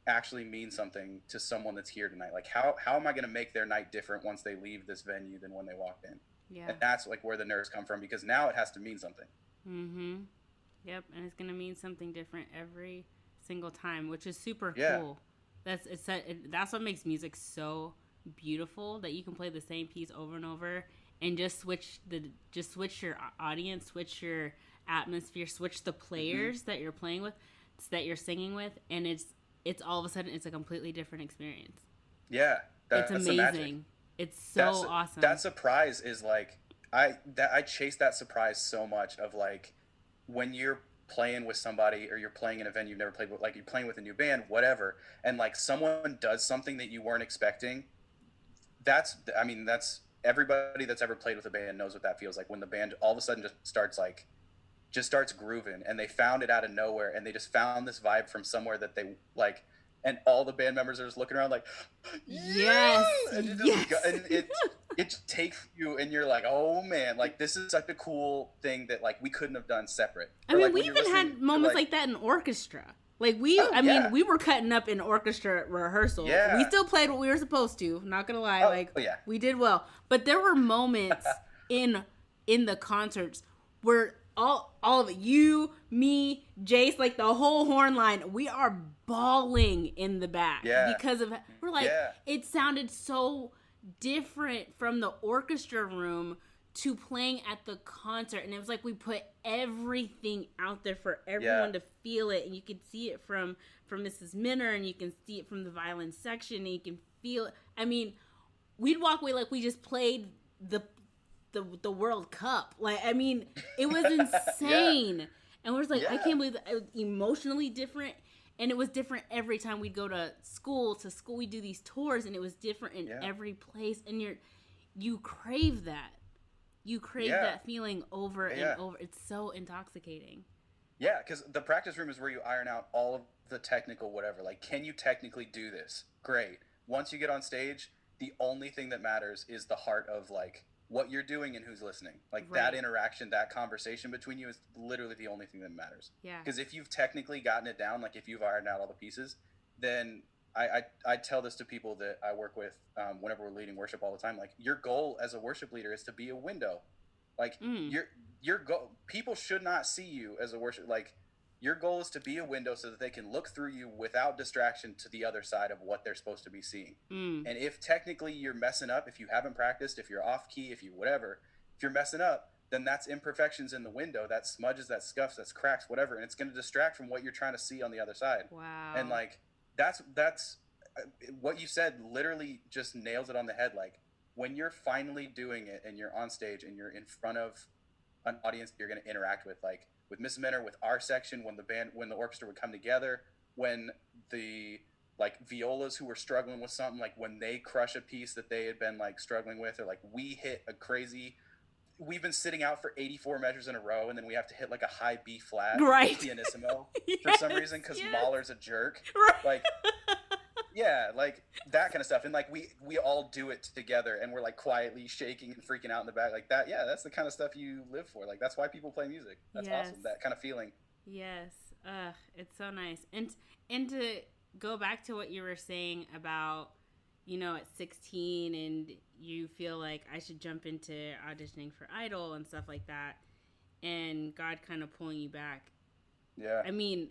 actually mean something to someone that's here tonight? Like how am I gonna make their night different once they leave this venue than when they walked in? Yeah. And that's like where the nerves come from because now it has to mean something. Mm-hmm. Yep. And it's gonna mean something different every single time, which is super Yeah, cool. That's what makes music so beautiful that you can play the same piece over and over and just switch your audience, switch your atmosphere, switch the mm-hmm. players that you're playing with, that you're singing with, and it's all of a sudden it's a completely different experience. Yeah, It's that's the magic. amazing. It's so That's that awesome. surprise is like I chase that surprise so much of like when you're playing with somebody or you're playing in a venue you've never played with, like you're playing with a new band, whatever, and like someone does something that you weren't expecting. That's everybody that's ever played with a band knows what that feels like when the band all of a sudden just starts grooving and they found it out of nowhere and they just found this vibe from somewhere that they like, and all the band members are just looking around like yeah, Yes. and it just Yes. and it just takes you and you're like, oh man, like this is such a cool thing that like we couldn't have done separate. I Or mean, like we when you're even listening had to moments like, like that in orchestra. Like oh yeah, we were cutting up in orchestra rehearsal. We yeah, still played what we were supposed to. Not gonna lie, oh like yeah, we did well. But there were moments in in the concerts where all of it, you, me, Jace, like the whole horn line, we are bawling in the back yeah, because of we're like yeah, it sounded so different from the orchestra room to playing at the concert, and it was like we put everything out there for yeah, everyone to feel it, and you could see it from Mrs. Minner, and you can see it from the violin section, and you can feel it. I mean, we'd walk away like we just played the World Cup. Like, I mean, it was yeah, insane. And we're just like, I yeah, can't believe that. It was emotionally different. And it was different every time we'd go to school. We do these tours, and it was different in yeah, every place. And you crave that. You crave yeah, that feeling over and yeah. over. It's so intoxicating. Yeah, because the practice room is where you iron out all of the technical whatever. Like, can you technically do this? Great. Once you get on stage, the only thing that matters is the heart of like what you're doing and who's listening. Like that Right. interaction, that conversation between you is literally the only thing that matters. Yeah. Because if you've technically gotten it down, like if you've ironed out all the pieces, then I tell this to people that I work with whenever we're leading worship all the time. Like your goal as a worship leader is to be a window. Like Mm. your goal, people should not see you as a worship. Like your goal is to be a window so that they can look through you without distraction to the other side of what they're supposed to be seeing. Mm. And if technically you're messing up, if you haven't practiced, if you're off key, if you whatever, If you're messing up, then that's imperfections in the window, that smudges, that scuffs, that's cracks, whatever, and it's going to distract from what you're trying to see on the other side. And Wow. like that's what you said literally just nails it on the head. Like when you're finally doing it and you're on stage and you're in front of an audience that you're going to interact with, like with Miss Minner, with our section, when the orchestra would come together, when the like violas who were struggling with something, like when they crush a piece that they had been like struggling with, or like we hit a crazy, we've been sitting out for 84 measures in a row, and then we have to hit like a high B flat Right. pianissimo Yes, for some reason because yes. Mahler's a jerk. Right. Like, yeah, like that kind of stuff. And like we all do it together, and we're like quietly shaking and freaking out in the back, like that. Yeah, that's the kind of stuff you live for. Like that's why people play music. That's Yes. awesome. That kind of feeling. Yes. It's so nice. And to go back to what you were saying about, you know, at 16 and you feel like I should jump into auditioning for Idol and stuff like that, and God kind of pulling you back. Yeah. I mean,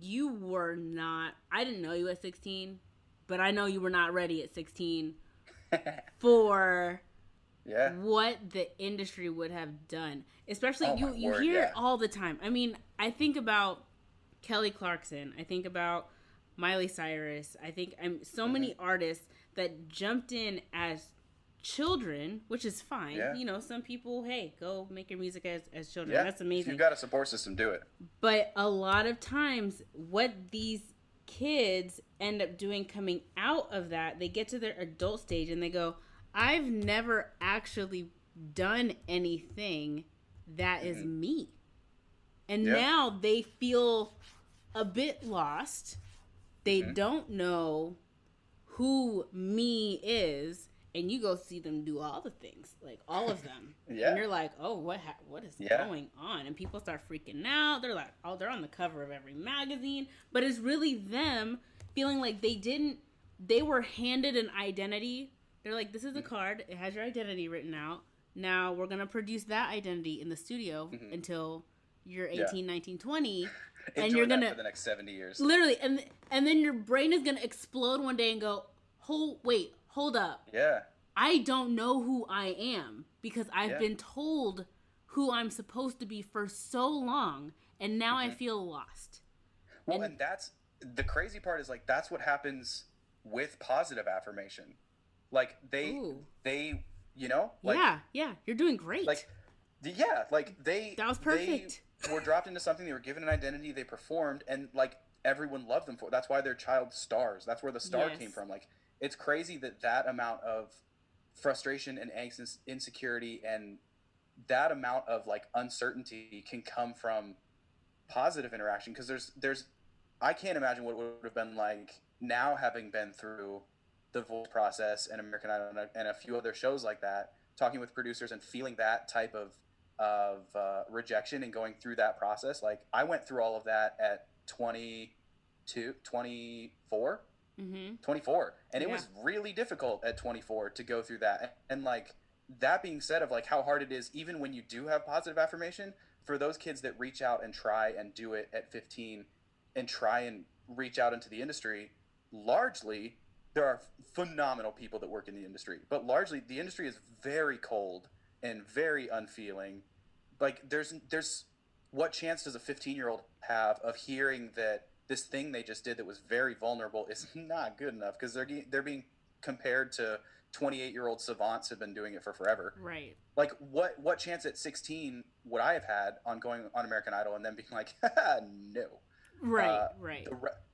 you were not, I didn't know you at 16, but I know you were not ready at 16 for Yeah. what the industry would have done. Especially, Oh, you word, hear yeah. it all the time. I mean, I think about Kelly Clarkson. I think about Miley Cyrus. I think so many artists that jumped in as children, which is fine. Yeah. You know, some people, hey, go make your music as children. Yeah. That's If amazing. you've got a support system, do it. But a lot of times, what these kids end up doing coming out of that, they get to their adult stage and they go, I've never actually done anything that is me. And now they feel a bit lost. They don't know who me is. And you go see them do all the things, like all of them. Yeah. And you're like, oh, what is going on? And people start freaking out. They're like, oh, they're on the cover of every magazine. But it's really them feeling like they were handed an identity. They're like, this is a card. It has your identity written out. Now we're going to produce that identity in the studio until you're 18, 19, 20. And you're going to, for the next 70 years. Literally. And then your brain is going to explode one day and go, hold up. Yeah. I don't know who I am because I've been told who I'm supposed to be for so long, and now I feel lost. Well, and that's the crazy part is like that's what happens with positive affirmation. Like they you know, like yeah, you're doing great. Like that was perfect. They were dropped into something, they were given an identity, they performed, and like everyone loved them for it. That's why they're child stars. That's where the star came from. Like it's crazy that amount of frustration and angst and insecurity and that amount of like uncertainty can come from positive interaction, because there's I can't imagine what it would have been like now, having been through the Voice process and American Idol and a few other shows like that, talking with producers and feeling that type of rejection and going through that process. Like I went through all of that at 24, and it was really difficult at 24 to go through that. And like that being said, of like how hard it is even when you do have positive affirmation, for those kids that reach out and try and do it at 15 and try and reach out into the industry, largely there are phenomenal people that work in the industry, but largely the industry is very cold and very unfeeling. Like there's what chance does a 15-year-old have of hearing that this thing they just did that was very vulnerable is not good enough, because they're being compared to 28-year-old savants who've been doing it for forever. Right. Like what chance at 16 would I have had on going on American Idol and then being like, no. Right.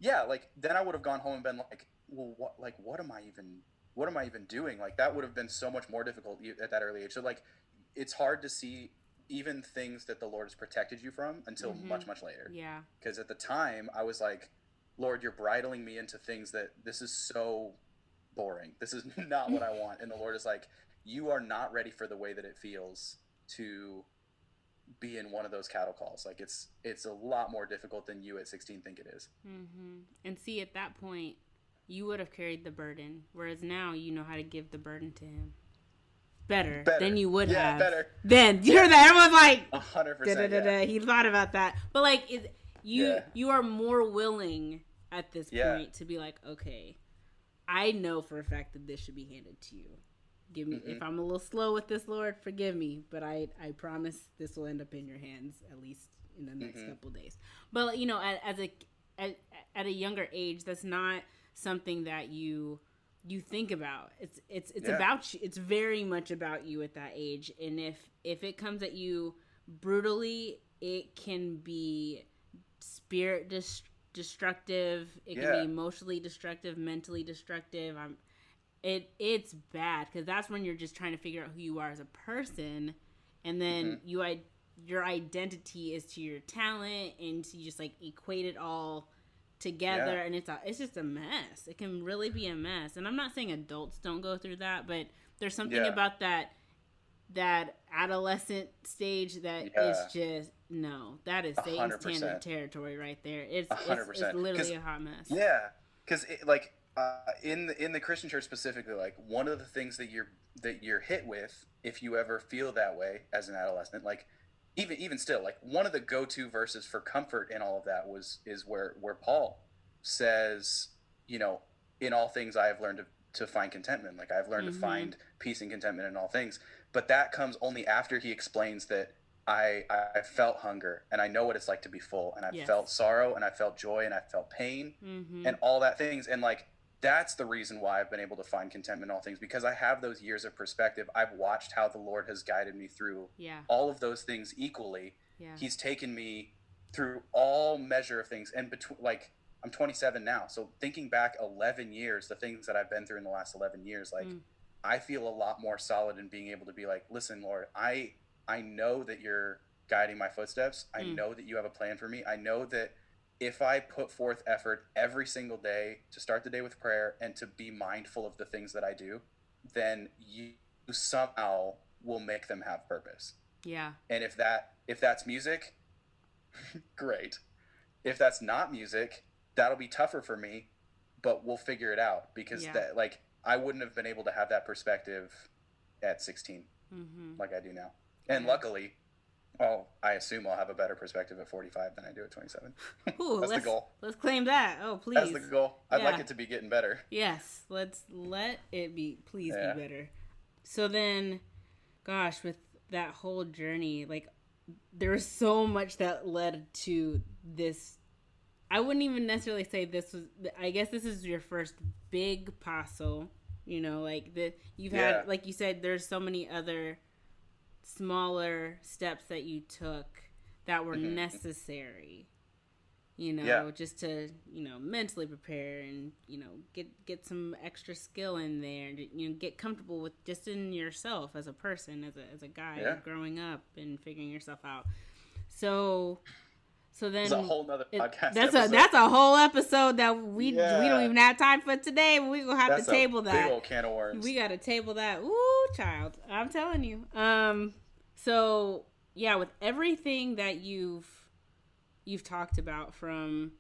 Like then I would have gone home and been like, well, what am I even doing? Like that would have been so much more difficult at that early age. So like it's hard to see even things that the Lord has protected you from until much later. Yeah. Because at the time I was like, Lord, you're bridling me into things that this is so boring. This is not what I want. And the Lord is like, you are not ready for the way that it feels to be in one of those cattle calls. Like it's a lot more difficult than you at 16 think it is. And see, at that point, you would have carried the burden, whereas now you know how to give the burden to him better than you would have. Better. Then you heard that everyone's like 100%. He thought about that, but like you are more willing at this point to be like, okay, I know for a fact that this should be handed to you. Give me, Mm-hmm. if I'm a little slow with this, Lord, forgive me. But I promise this will end up in your hands, at least in the next Mm-hmm. couple days. But, you know, at, at a younger age, that's not something that you think about. It's Yeah. about you. It's very much about you at that age. And if it comes at you brutally, it can be spirit destructive. It can be Yeah. emotionally destructive, mentally destructive. It's bad because that's when you're just trying to figure out who you are as a person, and Mm-hmm. then your identity is to your talent, and so you just like equate it all Yeah. together, and it's just a mess. It can really be a mess, and I'm not saying adults don't go through that, but there's something Yeah. about that adolescent stage that is Yeah. just no. That is A Satan's hundred tandem percent. territory right there. A It's 100%. literally Because a hot mess. yeah, because like in the Christian church specifically, like one of the things that you're hit with if you ever feel that way as an adolescent, like even still, like one of the go-to verses for comfort in all of that is where Paul says, you know, in all things I have learned to find contentment. Like I've learned to Mm-hmm. find peace and contentment in all things. But that comes only after he explains that I felt hunger and I know what it's like to be full, and I Yes. felt sorrow and I felt joy and I felt pain Mm-hmm. and all that things. And like that's the reason why I've been able to find contentment in all things, because I have those years of perspective. I've watched how the Lord has guided me through Yeah. all of those things equally. Yeah. He's taken me through all measure of things, and between like I'm 27 now, so thinking back 11 years, the things that I've been through in the last 11 years, like I feel a lot more solid in being able to be like, listen, Lord, I know that you're guiding my footsteps. I Mm. know that you have a plan for me. I know that if I put forth effort every single day to start the day with prayer and to be mindful of the things that I do, then you somehow will make them have purpose. Yeah. And if that's music, great. If that's not music, that'll be tougher for me, but we'll figure it out, because Yeah. that like I wouldn't have been able to have that perspective at 16 Mm-hmm. like I do now. And Yeah. luckily, well, I assume I'll have a better perspective at 45 than I do at 27. Ooh, That's the goal. let's claim that. Oh, That's please. the goal. I'd like Yeah. it to be getting better. Yes. Let's let it be. Please be Yeah. better. So then, gosh, with that whole journey, like there was so much that led to this. I wouldn't even necessarily say this was. I guess this is your first big paso. You know, like you've Yeah. had, like you said, there's so many other smaller steps that you took that were Mm-hmm. necessary, you know, Yeah. just to, you know, mentally prepare and, you know, get some extra skill in there and, you know, get comfortable with just in yourself as a person, as a guy Yeah. growing up and figuring yourself out. So It's then a whole nother podcast that's episode. that's a whole episode that we don't Yeah. even have time for today, but we're gonna have That's to table a that. big old can of worms. We gotta table that. Ooh, child. I'm telling you. So yeah, with everything that you've talked about, from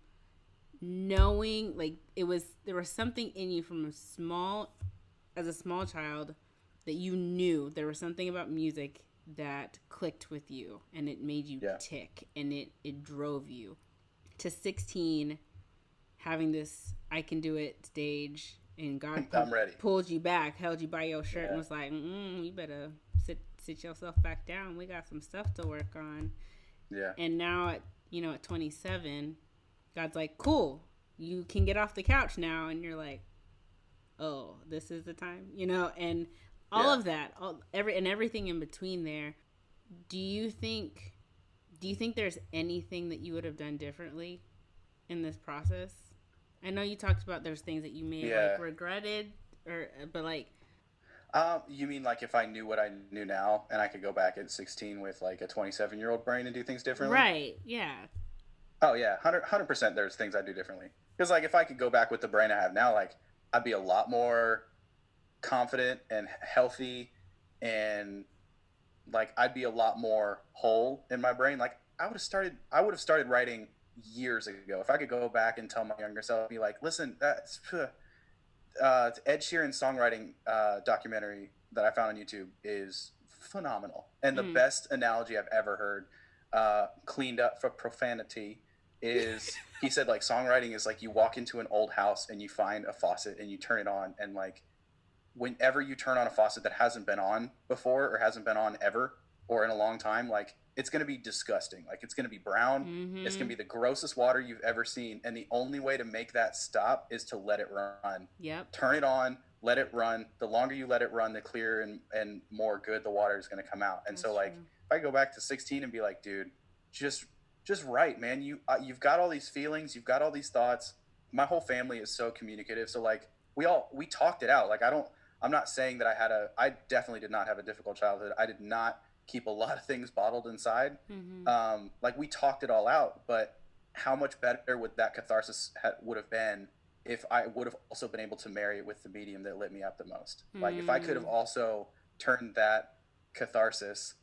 knowing, like, there was something in you from as a small child, that you knew there was something about music that clicked with you and it made you Yeah. tick, and it drove you to 16, having this I can do it stage, and God I'm ready. pulled you back, held you by your shirt, Yeah. and was like, you better sit yourself back down. We got some stuff to work on. Yeah. And now at 27, God's like, cool, you can get off the couch now. And you're like, oh, this is the time, and all Yeah. of that, everything in between there. Do you think there's anything that you would have done differently in this process? I know you talked about there's things that you may have Yeah. regretted, but like, You mean like if I knew what I knew now and I could go back at 16 with like a 27-year-old brain and do things differently? right? Yeah. Oh yeah, 100%. There's things I do differently. Because like if I could go back with the brain I have now, like I'd be a lot more confident and healthy, and like I'd be a lot more whole in my brain. Like I would have started writing years ago. If I could go back and tell my younger self, be like, listen, that's Ed Sheeran's songwriting documentary that I found on YouTube is phenomenal, and the best analogy I've ever heard, cleaned up for profanity, is he said like songwriting is like you walk into an old house and you find a faucet and you turn it on, and like whenever you turn on a faucet that hasn't been on before or hasn't been on ever or in a long time, like it's going to be disgusting. Like it's going to be brown. It's going Mm-hmm. to be the grossest water you've ever seen. And the only way to make that stop is to let it run. Yep. Turn it on, let it run. The longer you let it run, the clearer and more good the water is going to come out. And That's so like true. if I go back to 16 and be like, dude, just just right, man. You've got all these feelings, you've got all these thoughts. My whole family is so communicative. So like we talked it out. Like I'm not saying that I definitely did not have a difficult childhood. I did not keep a lot of things bottled inside. Mm-hmm. Like we talked it all out, but how much better would that catharsis would have been if I would have also been able to marry it with the medium that lit me up the most? Like if I could have Mm. also turned that catharsis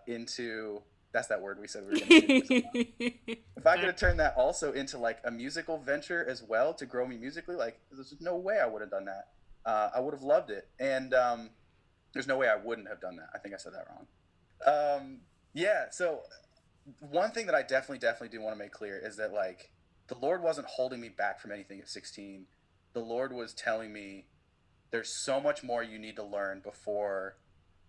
into that's that word we said we were going to use. If I could have turned that also into like a musical venture as well to grow me musically, like there's no way I would have done that. I would have loved it, and there's no way I wouldn't have done that. I think I said that wrong. Yeah. So one thing that I definitely do want to make clear is that like the Lord wasn't holding me back from anything at 16. The Lord was telling me there's so much more you need to learn before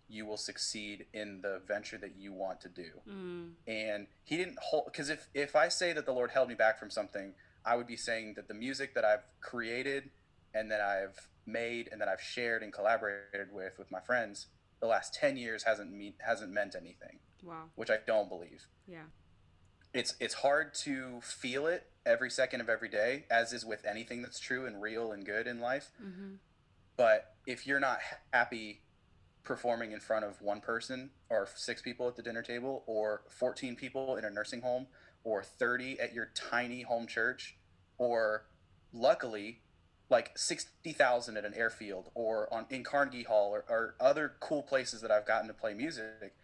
you will succeed in the venture that you want to do. Mm. And he didn't hold, because if I say that the Lord held me back from something, I would be saying that the music that I've created and that I've made and that I've shared and collaborated with my friends the last 10 years hasn't meant anything, Wow. which I don't believe. Yeah. It's hard to feel it every second of every day, as is with anything that's true and real and good in life. Mm-hmm. But if you're not happy performing in front of one person or 6 people at the dinner table or 14 people in a nursing home or 30 at your tiny home church or luckily like 60,000 at an airfield or in Carnegie Hall or other cool places that I've gotten to play music,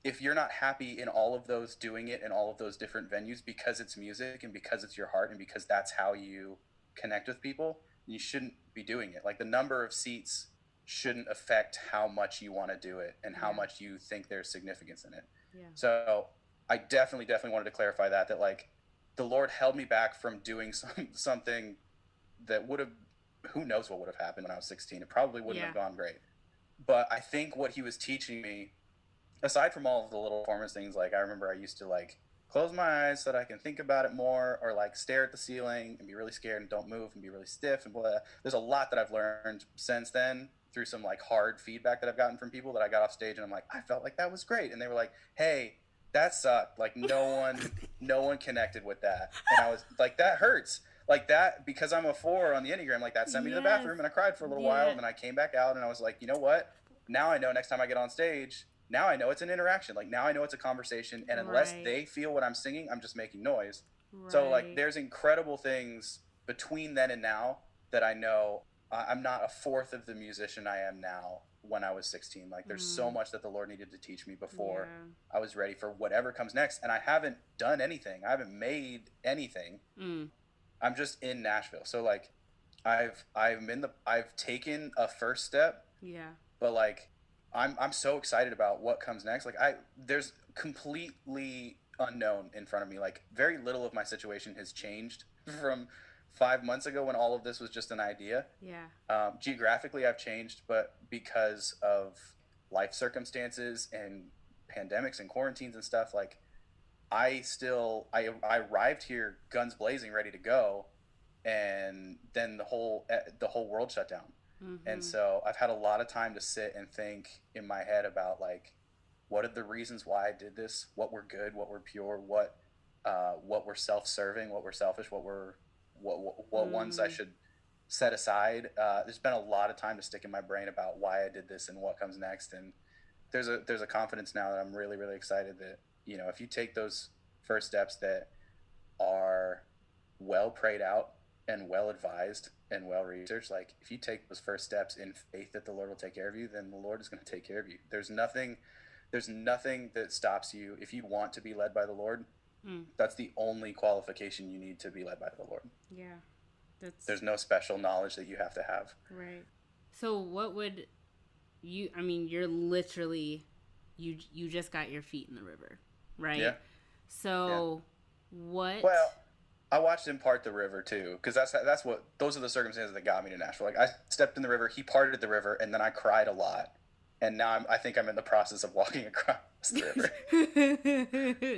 if you're not happy in all of those, doing it in all of those different venues because it's music and because it's your heart and because that's how you connect with people, you shouldn't be doing it. Like the number of seats shouldn't affect how much you want to do it and how Yeah. much you think there's significance in it. Yeah. So I definitely wanted to clarify that like the Lord held me back from doing something that would have, who knows what would have happened when I was 16. It probably wouldn't Yeah. have gone great. But I think what he was teaching me, aside from all of the little performance things, like I remember I used to like close my eyes so that I can think about it more, or like stare at the ceiling and be really scared and don't move and be really stiff and blah. There's a lot that I've learned since then through some like hard feedback that I've gotten from people that I got off stage and I'm like, I felt like that was great, and they were like, hey, that sucked. Like no one connected with that, and I was like, that hurts. Like that, because I'm a 4 on the Enneagram, like that sent me to the Yes. bathroom and I cried for a little while, Yeah. and then I came back out and I was like, you know what? Now I know next time I get on stage, now I know it's an interaction. Like now I know it's a conversation, and unless Right. they feel what I'm singing, I'm just making noise. So like Right. there's incredible things between then and now that I know I'm not a fourth of the musician I am now when I was 16. Like there's so much that the Lord needed to teach me before Yeah. I was ready for whatever comes next, and I haven't done anything. I haven't made anything. Mm. I'm just in Nashville. So like I've taken a first step, Yeah. but like I'm so excited about what comes next. Like there's completely unknown in front of me. Like very little of my situation has changed from 5 months ago when all of this was just an idea. Yeah. Geographically, I've changed, but because of life circumstances and pandemics and quarantines and stuff, like I arrived here guns blazing, ready to go, and then the whole world shut down. And Mm-hmm. so I've had a lot of time to sit and think in my head about like what are the reasons why I did this, what were good, what were pure, what were self-serving, what were selfish, what ones I Mm. should set aside. There's been a lot of time to stick in my brain about why I did this and what comes next, and there's a confidence now that I'm really excited that if you take those first steps that are well prayed out and well advised and well researched, like if you take those first steps in faith that the Lord will take care of you, then the Lord is going to take care of you. There's nothing that stops you if you want to be led by the Lord. Mm. That's the only qualification you need to be led by the Lord. Yeah. That's There's no special knowledge that you have to have. right. So what would you, I mean, you're literally, you just got your feet in the river, right? Yeah. So what? Well, I watched him part the river too, because that's what those are the circumstances that got me to Nashville. Like I stepped in the river, he parted the river, and then I cried a lot. And now I think I'm in the process of walking across the river.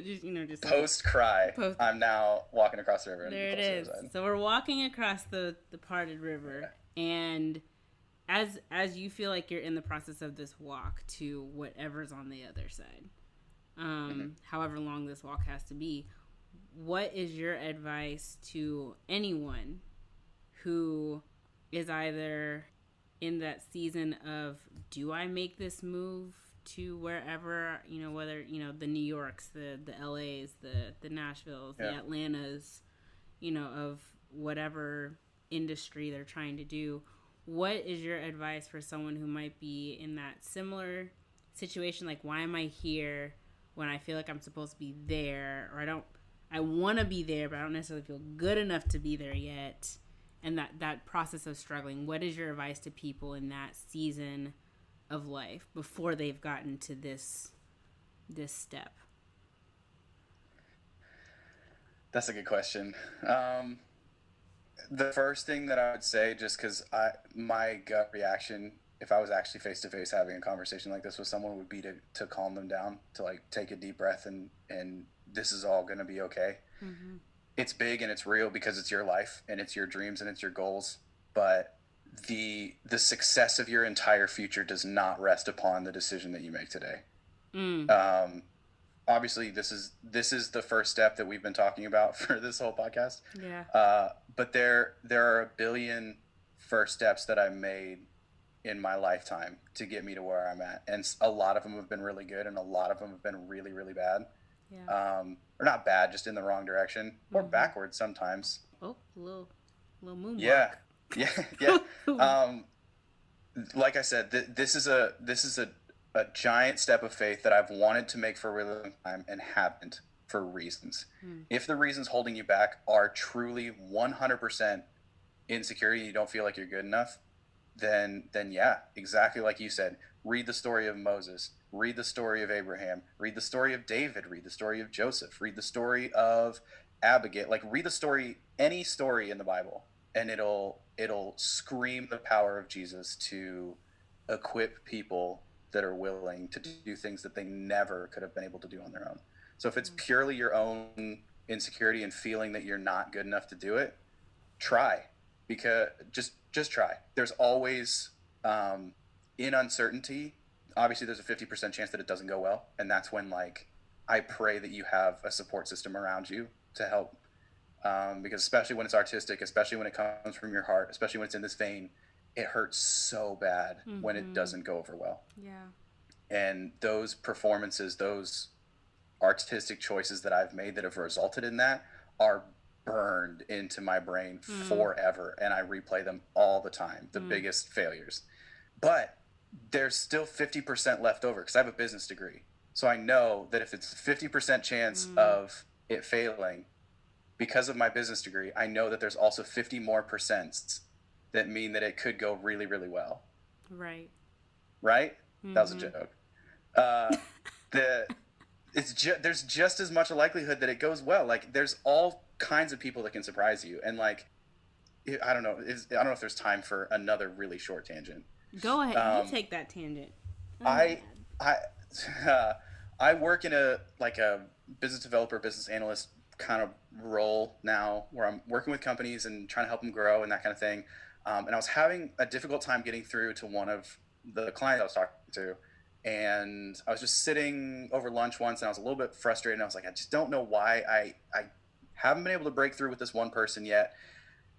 Just, just like Post cry, post. I'm now walking across the river and There it close to the is. other side. So we're walking across the parted river, and as you feel like you're in the process of this walk to whatever's on the other side, however long this walk has to be, what is your advice to anyone who is either in that season of, do I make this move to wherever, whether, the New Yorks, the LAs, the Nashvilles, the Atlantas, of whatever industry they're trying to do. What is your advice for someone who might be in that similar situation? Like, why am I here when I feel like I'm supposed to be there? Or I want to be there, but I don't necessarily feel good enough to be there yet. And that process of struggling. What is your advice to people in that season of life before they've gotten to this step? That's a good question. The first thing that I would say, just because my gut reaction, if I was actually face to face having a conversation like this with someone, would be to calm them down, to like take a deep breath and this is all going to be okay. Mm-hmm. It's big and it's real because it's your life and it's your dreams and it's your goals, but the success of your entire future does not rest upon the decision that you make today. Obviously this is the first step that we've been talking about for this whole podcast. Yeah. But there are a billion first steps that I made in my lifetime to get me to where I'm at, and a lot of them have been really good, and a lot of them have been really, really bad. Yeah. Or not bad, just in the wrong direction, or backwards sometimes. Oh, a little moonwalk. Yeah. Like I said, this is a giant step of faith that I've wanted to make for a really long time and haven't, for reasons. If the reasons holding you back are truly 100% insecurity, you don't feel like you're good enough, then yeah, exactly like you said, read the story of Moses, read the story of Abraham, read the story of David, read the story of Joseph, read the story of Abigail, like read the story, any story in the Bible, and it'll scream the power of Jesus to equip people that are willing to do things that they never could have been able to do on their own. So if it's purely your own insecurity and feeling that you're not good enough to do it, try. Because just try. There's always, in uncertainty, obviously there's a 50% chance that it doesn't go well, and that's when, like, I pray that you have a support system around you to help, because especially when it's artistic, especially when it comes from your heart, especially when it's in this vein, it hurts so bad when it doesn't go over well. Yeah. And those performances, those artistic choices that I've made that have resulted in that are burned into my brain forever, and I replay them all the time, the biggest failures. But there's still 50% left over, because I have a business degree. So I know that if it's 50% chance of it failing because of my business degree, I know that there's also 50 more percents that mean that it could go really, really well. Right? That was a joke. There's just as much a likelihood that it goes well. Like, there's all kinds of people that can surprise you, and like, I don't know if there's time for another really short tangent. Go ahead. You take that tangent. I work in a business developer, business analyst kind of role now, where I'm working with companies and trying to help them grow and that kind of thing. And I was having a difficult time getting through to one of the clients I was talking to. And I was just sitting over lunch once, and I was a little bit frustrated. And I was like, I just don't know why I haven't been able to break through with this one person yet.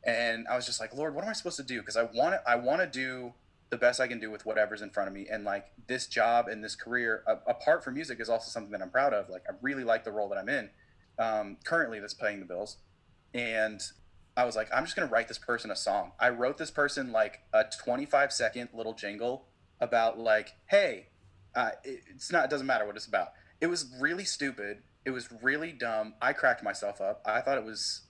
And I was just like, Lord, what am I supposed to do? Because I want to do the best I can do with whatever's in front of me. And like, this job and this career, apart from music, is also something that I'm proud of. Like, I really like the role that I'm in currently, that's paying the bills. And I was like, I'm just going to write this person a song. I wrote this person like a 25-second little jingle about like, hey, it doesn't matter what it's about. It was really stupid. It was really dumb. I cracked myself up. I thought it was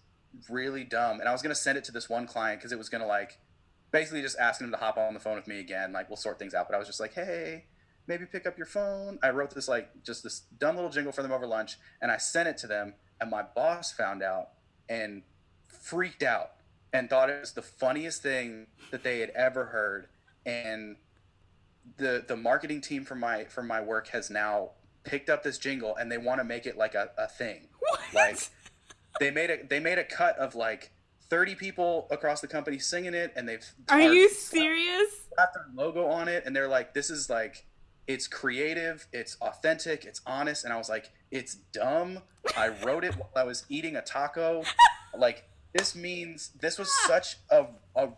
really dumb. And I was going to send it to this one client, because it was going to like basically just asking him to hop on the phone with me again. Like, we'll sort things out. But I was just like, hey, maybe pick up your phone. I wrote this just this dumb little jingle for them over lunch, and I sent it to them, and my boss found out and freaked out and thought it was the funniest thing that they had ever heard. And the marketing team for my work has now picked up this jingle, and they want to make it like a thing. Like What? they made a cut of like 30 people across the company singing it, and they've Are you serious? got their logo on it, and they're like, this is like, it's creative, it's authentic, it's honest. And I was like, it's dumb. I wrote it while I was eating a taco. Like, this was such a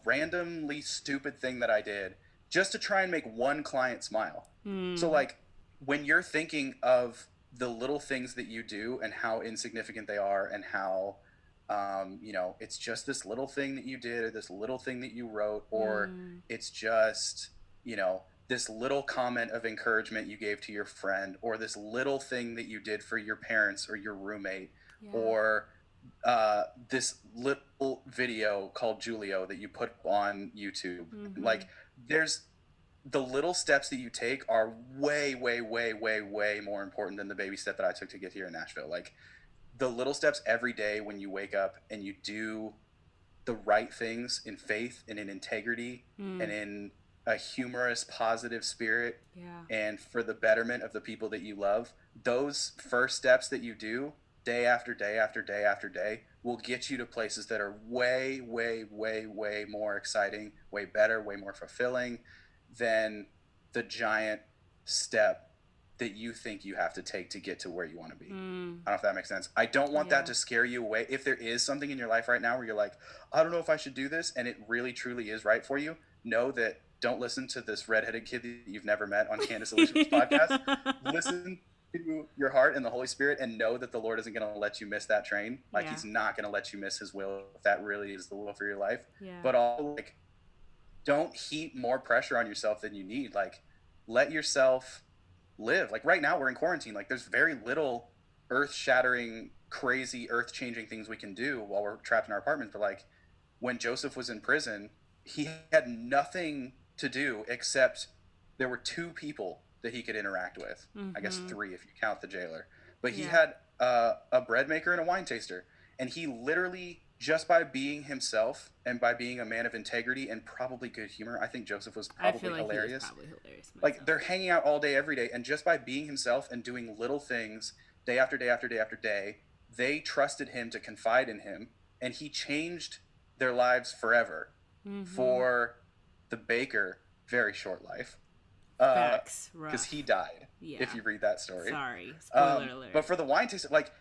randomly stupid thing that I did just to try and make one client smile. So like, when you're thinking of the little things that you do and how insignificant they are, and how it's just this little thing that you did, or this little thing that you wrote, or it's just, this little comment of encouragement you gave to your friend, or this little thing that you did for your parents or your roommate, or this little video called Julio that you put on YouTube. Like, there's the little steps that you take are way, way, way, way, way more important than the baby step that I took to get here in Nashville. Like, the little steps every day when you wake up and you do the right things in faith and in integrity and in a humorous, positive spirit, and for the betterment of the people that you love, those first steps that you do day after day after day after day will get you to places that are way, way, way, way more exciting, way better, way more fulfilling than the giant step that you think you have to take to get to where you want to be. I don't know if that makes sense. I don't want that to scare you away. If there is something in your life right now where you're like, I don't know if I should do this, and it really truly is right for you, know that don't listen to this redheaded kid that you've never met on Candace Olushola's podcast. Listen to your heart and the Holy Spirit, and know that the Lord isn't going to let you miss that train. Like, he's not going to let you miss his will if that really is the will for your life. But also, like, don't heap more pressure on yourself than you need. Like, let yourself live. Like, right now we're in quarantine. Like, there's very little earth-shattering, crazy, earth-changing things we can do while we're trapped in our apartment. But like, when Joseph was in prison, he had nothing to do except there were 2 people that he could interact with. I guess 3 if you count the jailer. But he had a bread maker and a wine taster. And he literally, just by being himself and by being a man of integrity and probably good humor, I think Joseph was probably hilarious. He was probably hilarious myself. Like, they're hanging out all day, every day, and just by being himself and doing little things day after day after day after day, they trusted him to confide in him, and he changed their lives forever. For the baker, very short life. Facts, because he died. If you read that story, sorry, spoiler alert. But for the wine taster, like,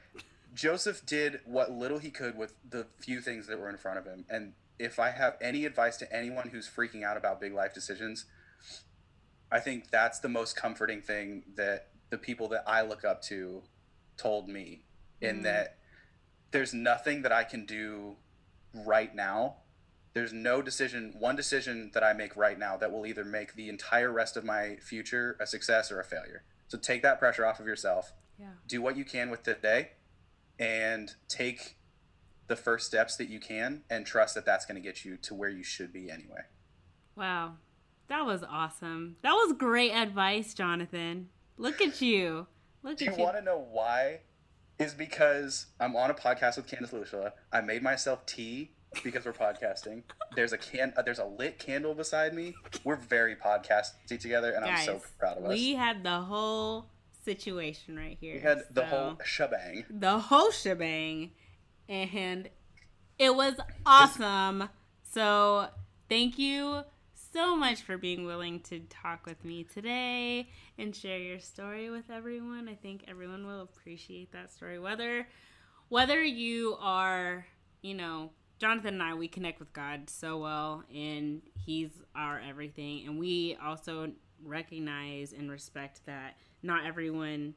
Joseph did what little he could with the few things that were in front of him. And if I have any advice to anyone who's freaking out about big life decisions, I think that's the most comforting thing that the people that I look up to told me, in that there's nothing that I can do right now. There's no one decision that I make right now that will either make the entire rest of my future a success or a failure. So take that pressure off of yourself. Do what you can with today, and take the first steps that you can, and trust that that's going to get you to where you should be anyway. Wow. That was awesome. That was great advice, Jonathan. Look at you. Do you want to know why? Is because I'm on a podcast with Candace Olusola. I made myself tea because we're podcasting. There's a lit candle beside me. We're very podcasty together, and guys, I'm so proud of us. We had the whole situation right here. We had the whole shebang. The whole shebang. And it was awesome. So thank you so much for being willing to talk with me today and share your story with everyone. I think everyone will appreciate that story. Whether you are, Jonathan and I, we connect with God so well, and he's our everything. And we also recognize and respect that not everyone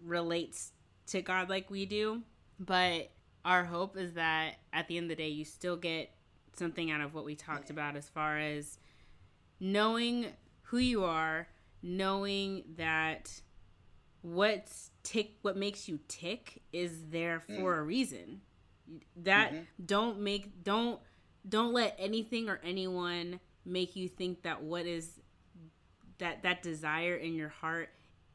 relates to God like we do. But our hope is that at the end of the day, you still get something out of what we talked about, as far as knowing who you are, knowing that what makes you tick is there for a reason. That don't let anything or anyone make you think that what is that desire in your heart,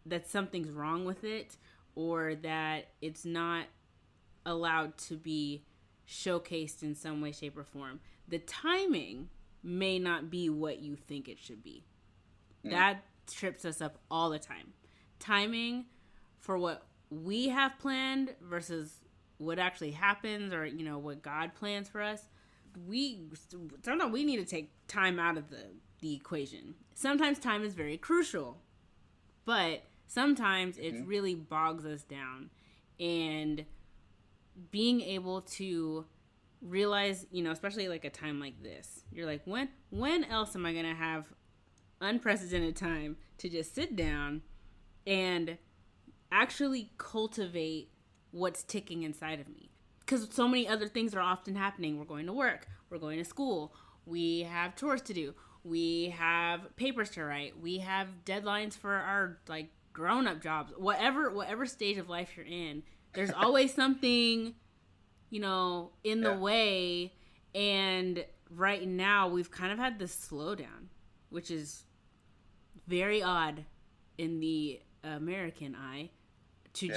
that something's wrong with it, or that it's not allowed to be showcased in some way, shape, or form. The timing may not be what you think it should be. That trips us up all the time. Timing for what we have planned versus what actually happens, or what God plans for us. Sometimes we need to take time out of the equation. Sometimes time is very crucial, but sometimes it really bogs us down. And being able to realize, especially like a time like this, you're like, when else am I gonna have unprecedented time to just sit down and actually cultivate what's ticking inside of me? Because so many other things are often happening. We're going to work, we're going to school, we have chores to do, we have papers to write, we have deadlines for our like grown-up jobs. Whatever stage of life you're in, there's always something in the way. And right now we've kind of had this slowdown, which is very odd in the American eye, to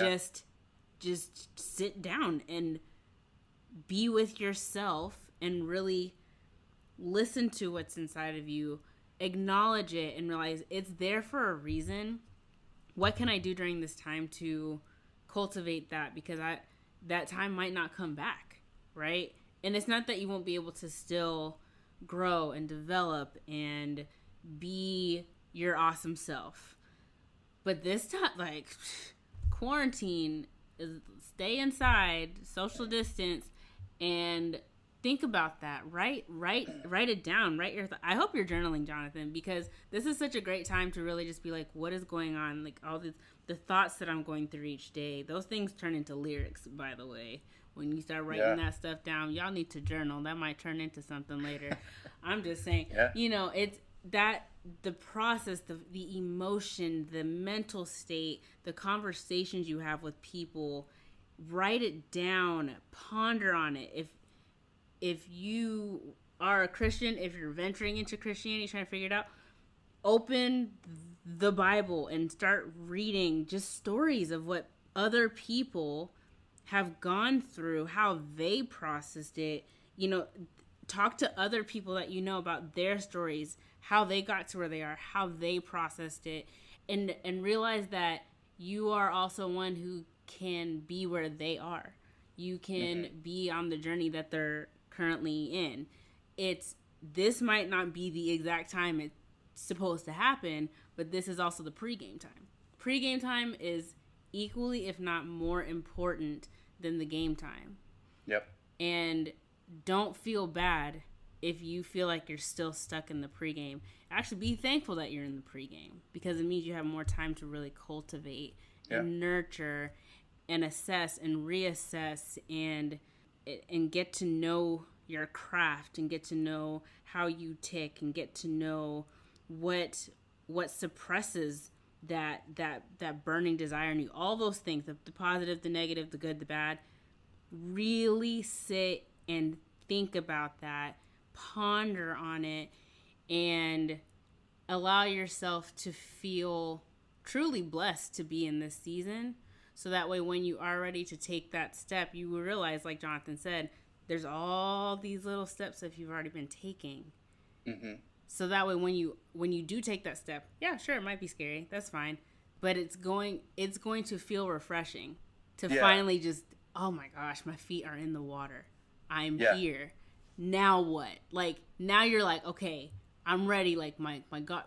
just sit down and be with yourself and really listen to what's inside of you, acknowledge it, and realize it's there for a reason. What can I do during this time to cultivate that? Because that time might not come back, right? And it's not that you won't be able to still grow and develop and be your awesome self. But this time, like, quarantine, stay inside, social distance, and think about that. Write it down. I hope you're journaling, Jonathan, because this is such a great time to really just be like, what is going on? Like, all the thoughts that I'm going through each day. Those things turn into lyrics, by the way. When you start writing that stuff down, y'all need to journal. That might turn into something later. I'm just saying, it's that the process, the emotion, the mental state, the conversations you have with people, write it down, ponder on it. If you are a Christian, if you're venturing into Christianity, trying to figure it out, open the Bible and start reading just stories of what other people have gone through, how they processed it. Talk to other people that about their stories, how they got to where they are, how they processed it, and realize that you are also one who can be where they are. You can be on the journey that they're currently in. This might not be the exact time it's supposed to happen, but this is also the pregame time. Pregame time is equally, if not more important than the game time. Yep. And don't feel bad if you feel like you're still stuck in the pregame. Actually, be thankful that you're in the pregame, because it means you have more time to really cultivate and nurture and assess and reassess and get to know your craft, and get to know how you tick, and get to know what suppresses that burning desire in you. All those things, the positive, the negative, the good, the bad. Really sit and think about that, ponder on it, and allow yourself to feel truly blessed to be in this season. So that way, when you are ready to take that step, you will realize, like Jonathan said, there's all these little steps that you've already been taking. So that way, when you do take that step, yeah, sure, it might be scary. That's fine. But it's going to feel refreshing to finally just, oh my gosh, my feet are in the water. I'm here. Now what? Like, now you're like, okay, I'm ready. Like, my God,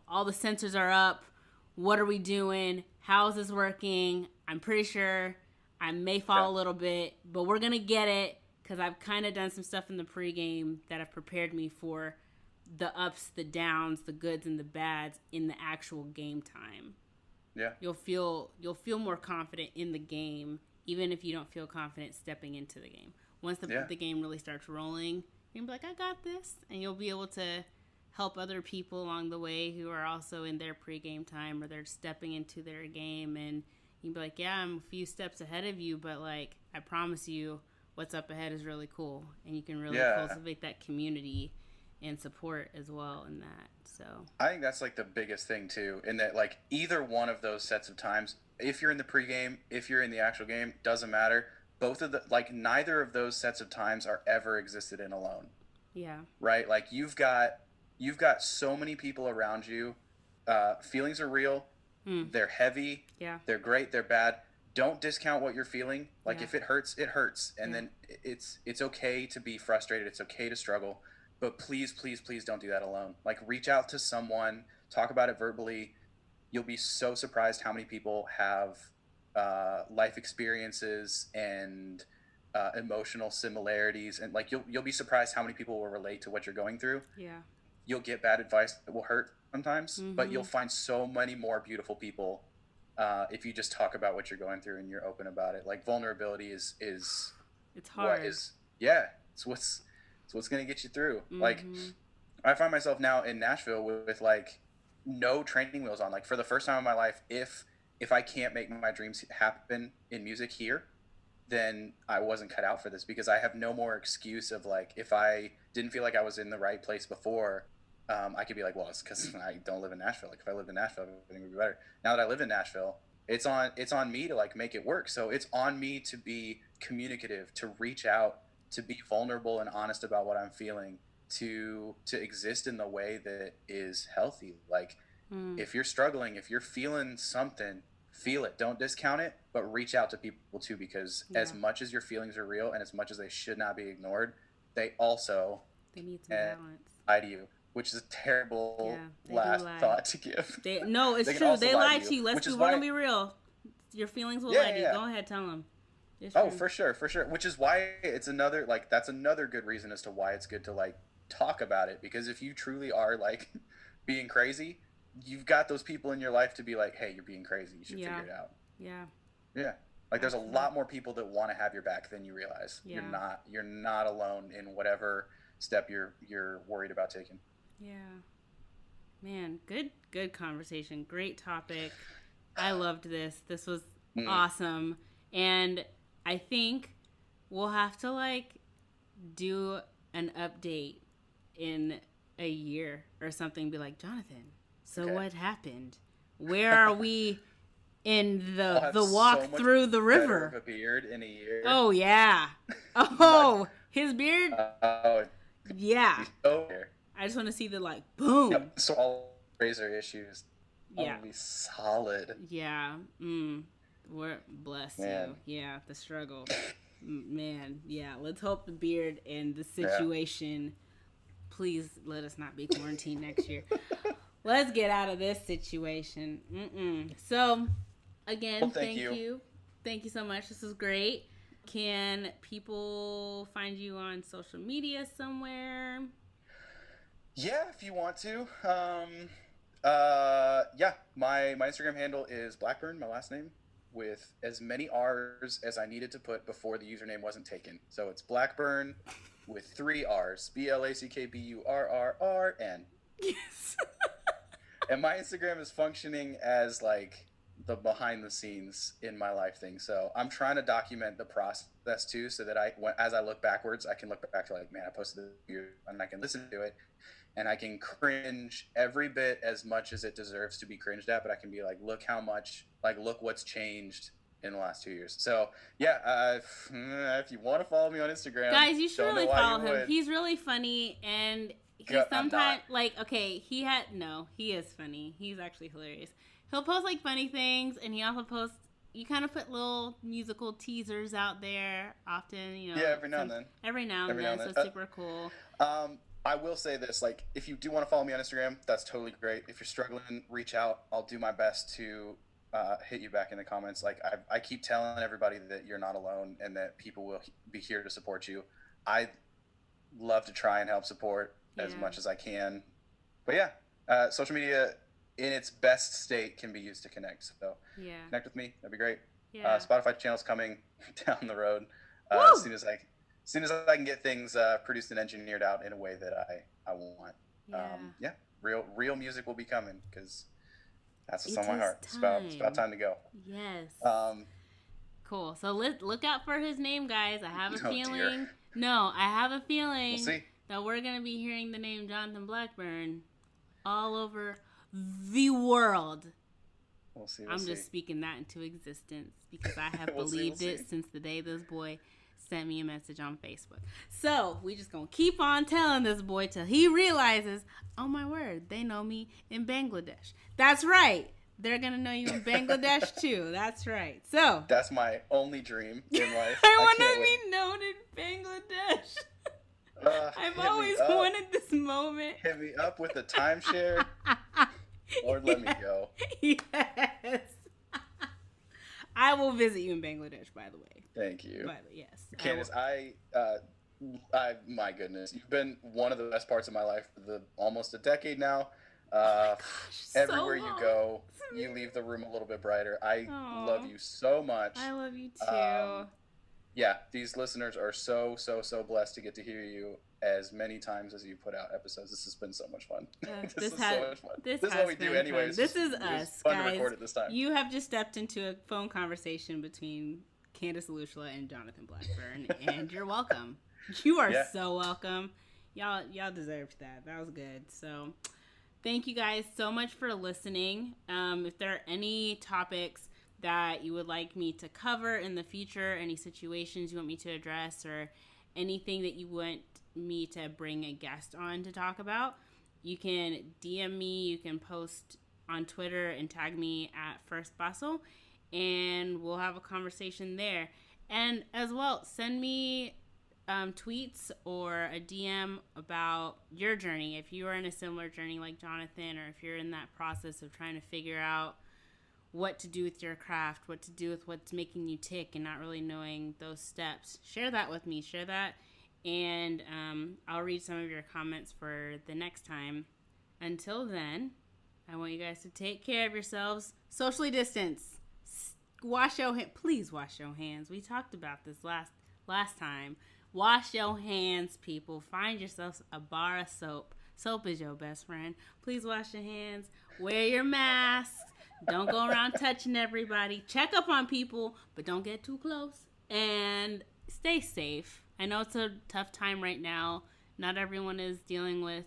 all the sensors are up. What are we doing? How is this working? I'm pretty sure I may fall a little bit, but we're going to get it, because I've kind of done some stuff in the pregame that have prepared me for the ups, the downs, the goods, and the bads in the actual game time. Yeah. You'll feel more confident in the game, even if you don't feel confident stepping into the game. Once the game really starts rolling, you'll be like, I got this. And you'll be able to help other people along the way who are also in their pregame time, or they're stepping into their game. And you'll be like, yeah, I'm a few steps ahead of you, but like, I promise you what's up ahead is really cool. And you can really cultivate that community and support as well in that. So I think that's like the biggest thing too, in that like either one of those sets of times, if you're in the pregame, if you're in the actual game, doesn't matter. both of the like neither of those sets of times are ever existed in alone. Yeah. Right? Like you've got so many people around you. Feelings are real. Mm. They're heavy. Yeah. They're great. They're bad. Don't discount what you're feeling. Like Yeah. if it hurts, it hurts, and Yeah. then it's okay to be frustrated. It's okay to struggle, but please, please, please don't do that alone. Like reach out to someone. Talk about it verbally. You'll be so surprised how many people have life experiences and emotional similarities, and like you'll be surprised how many people will relate to what you're going through. Yeah. You'll get bad advice that will hurt sometimes, but Mm-hmm. you'll find so many more beautiful people if you just talk about what you're going through and you're open about it. Like vulnerability is It's what hard. is yeah, it's what's gonna get you through. Like Mm-hmm. I find myself now in Nashville with like no training wheels on. Like for the first time in my life, if I can't make my dreams happen in music here, then I wasn't cut out for this, because I have no more excuse of like if I didn't feel like I was in the right place before, I could be like, well, it's because I don't live in Nashville. Like if I lived in Nashville, everything would be better. Now that I live in Nashville, it's on me to like make it work. So it's on me to be communicative, to reach out, to be vulnerable and honest about what I'm feeling, to exist in the way that is healthy. Like Mm. if you're struggling, if you're feeling something, feel it. Don't discount it, but reach out to people too, because Yeah. as much as your feelings are real and as much as they should not be ignored, they also They need some balance. lie to you, which is a terrible Yeah, they do last lie. thought to give. No, it's They can true. also They lie to you. which is We're why gonna be real. Your feelings will yeah, lie to you. yeah. Go ahead, tell them. It's Oh, true. for sure. Which is why it's another like that's another good reason as to why it's good to like talk about it, because if you truly are like being crazy, you've got those people in your life to be like, hey, you're being crazy. You should Yeah. figure it out. Yeah. Yeah. Like there's a lot more people that want to have your back than you realize. Yeah. You're not alone in whatever step you're worried about taking. Yeah. Man, good conversation. Great topic. I loved this. This was awesome. And I think we'll have to like do an update in a year or something. Be like, Jonathan, so Okay. what happened? Where are we in I'll the have walk so much through the better river? of a beard in a year. Oh yeah. Oh, his beard. Oh, Yeah. over. I just want to see the like boom. Yep. So all razor issues. Yeah. Be solid. Yeah. We're blessed. Man. You. Yeah. The struggle. Man. Yeah. Let's hope the beard and the situation. Please let us not be quarantined next year. Let's get out of this situation. So, again, Well, thank you. Thank you so much. This was great. Can people find you on social media somewhere? Yeah, if you want to. Yeah, my Instagram handle is Blackburn, my last name, with as many R's as I needed to put before the username wasn't taken. So it's Blackburn with 3 R's. BLACKBURRRN. Yes. And my Instagram is functioning as like the behind the scenes in my life thing. So I'm trying to document the process too, so that as I look backwards, I can look back to like, man, I posted this video, and I can listen to it, and I can cringe every bit as much as it deserves to be cringed at. But I can be like, look how much, like, look what's changed in the last 2 years. So yeah, if you want to follow me on Instagram, guys, you should really follow him. would. He's really funny, and he sometimes like he is funny. He's actually hilarious. He'll post like funny things, and he also posts. You kind of put little musical teasers out there often, you know. Yeah, every now and then. Every now and then, so it's super cool. I will say this, like, if you do want to follow me on Instagram, that's totally great. If you're struggling, reach out. I'll do my best to hit you back in the comments. Like, I keep telling everybody that you're not alone and that people will be here to support you. I love to try and help support as much as I can. But yeah, social media in its best state can be used to connect. So connect with me. That'd be great. Yeah. Spotify channel's coming down the road as soon as I can get things produced and engineered out in a way that I want. Yeah. Real music will be coming, because that's what's It on my is heart. It's about time to go. Yes. Cool. So look out for his name, guys. I have a feeling. Dear. No, I have a feeling We'll see. that we're gonna be hearing the name Jonathan Blackburn all over the world. We'll see. I'm just speaking that into existence because I have We'll believed see. it since the day this boy sent me a message on Facebook. So we just gonna keep on telling this boy till he realizes, oh my word, they know me in Bangladesh. That's right. They're gonna know you in Bangladesh too. That's right. So that's my only dream in life. I want to be known in Bangladesh. I've always wanted this moment. Hit me up with a timeshare. Lord, let me go. Yes. I will visit you in Bangladesh, by the way. Thank you. Yes. Candace, I my goodness, you've been one of the best parts of my life for almost a decade now. Everywhere you go, you leave the room a little bit brighter. I love you so much. I love you too. Yeah, these listeners are so blessed to get to hear you as many times as you put out episodes. This has been so much fun. This is so much fun. This is what we do anyways. This is us, fun guys. To record it this time. You have just stepped into a phone conversation between Candace Olusola and Jonathan Blackburn, and you're welcome. You are so welcome. Y'all deserved that. That was good. So thank you guys so much for listening. If there are any topics that you would like me to cover in the future, any situations you want me to address, or anything that you want me to bring a guest on to talk about, you can DM me, you can post on Twitter and tag me at First Bustle, and we'll have a conversation there. And as well, send me tweets or a DM about your journey. If you are in a similar journey like Jonathan, or if you're in that process of trying to figure out what to do with your craft, what to do with what's making you tick and not really knowing those steps, share that with me. Share that, and I'll read some of your comments for the next time. Until then, I want you guys to take care of yourselves. Socially distance. Wash your hands. Please wash your hands. We talked about this last time. Wash your hands, people. Find yourselves a bar of soap. Soap is your best friend. Please wash your hands. Wear your mask. Don't go around touching everybody. Check up on people, but don't get too close. And stay safe. I know it's a tough time right now. Not everyone is dealing with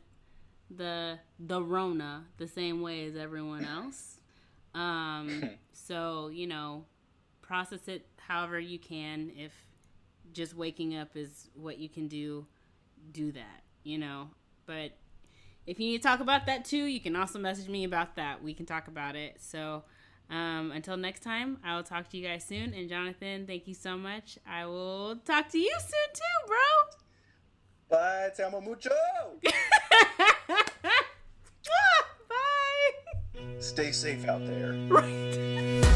the Rona the same way as everyone else. So, process it however you can. If just waking up is what you can do that, But if you need to talk about that too, you can also message me about that. We can talk about it. So until next time, I will talk to you guys soon. And Jonathan, thank you so much. I will talk to you soon too, bro. Bye. Te amo mucho. Bye. Stay safe out there. Right.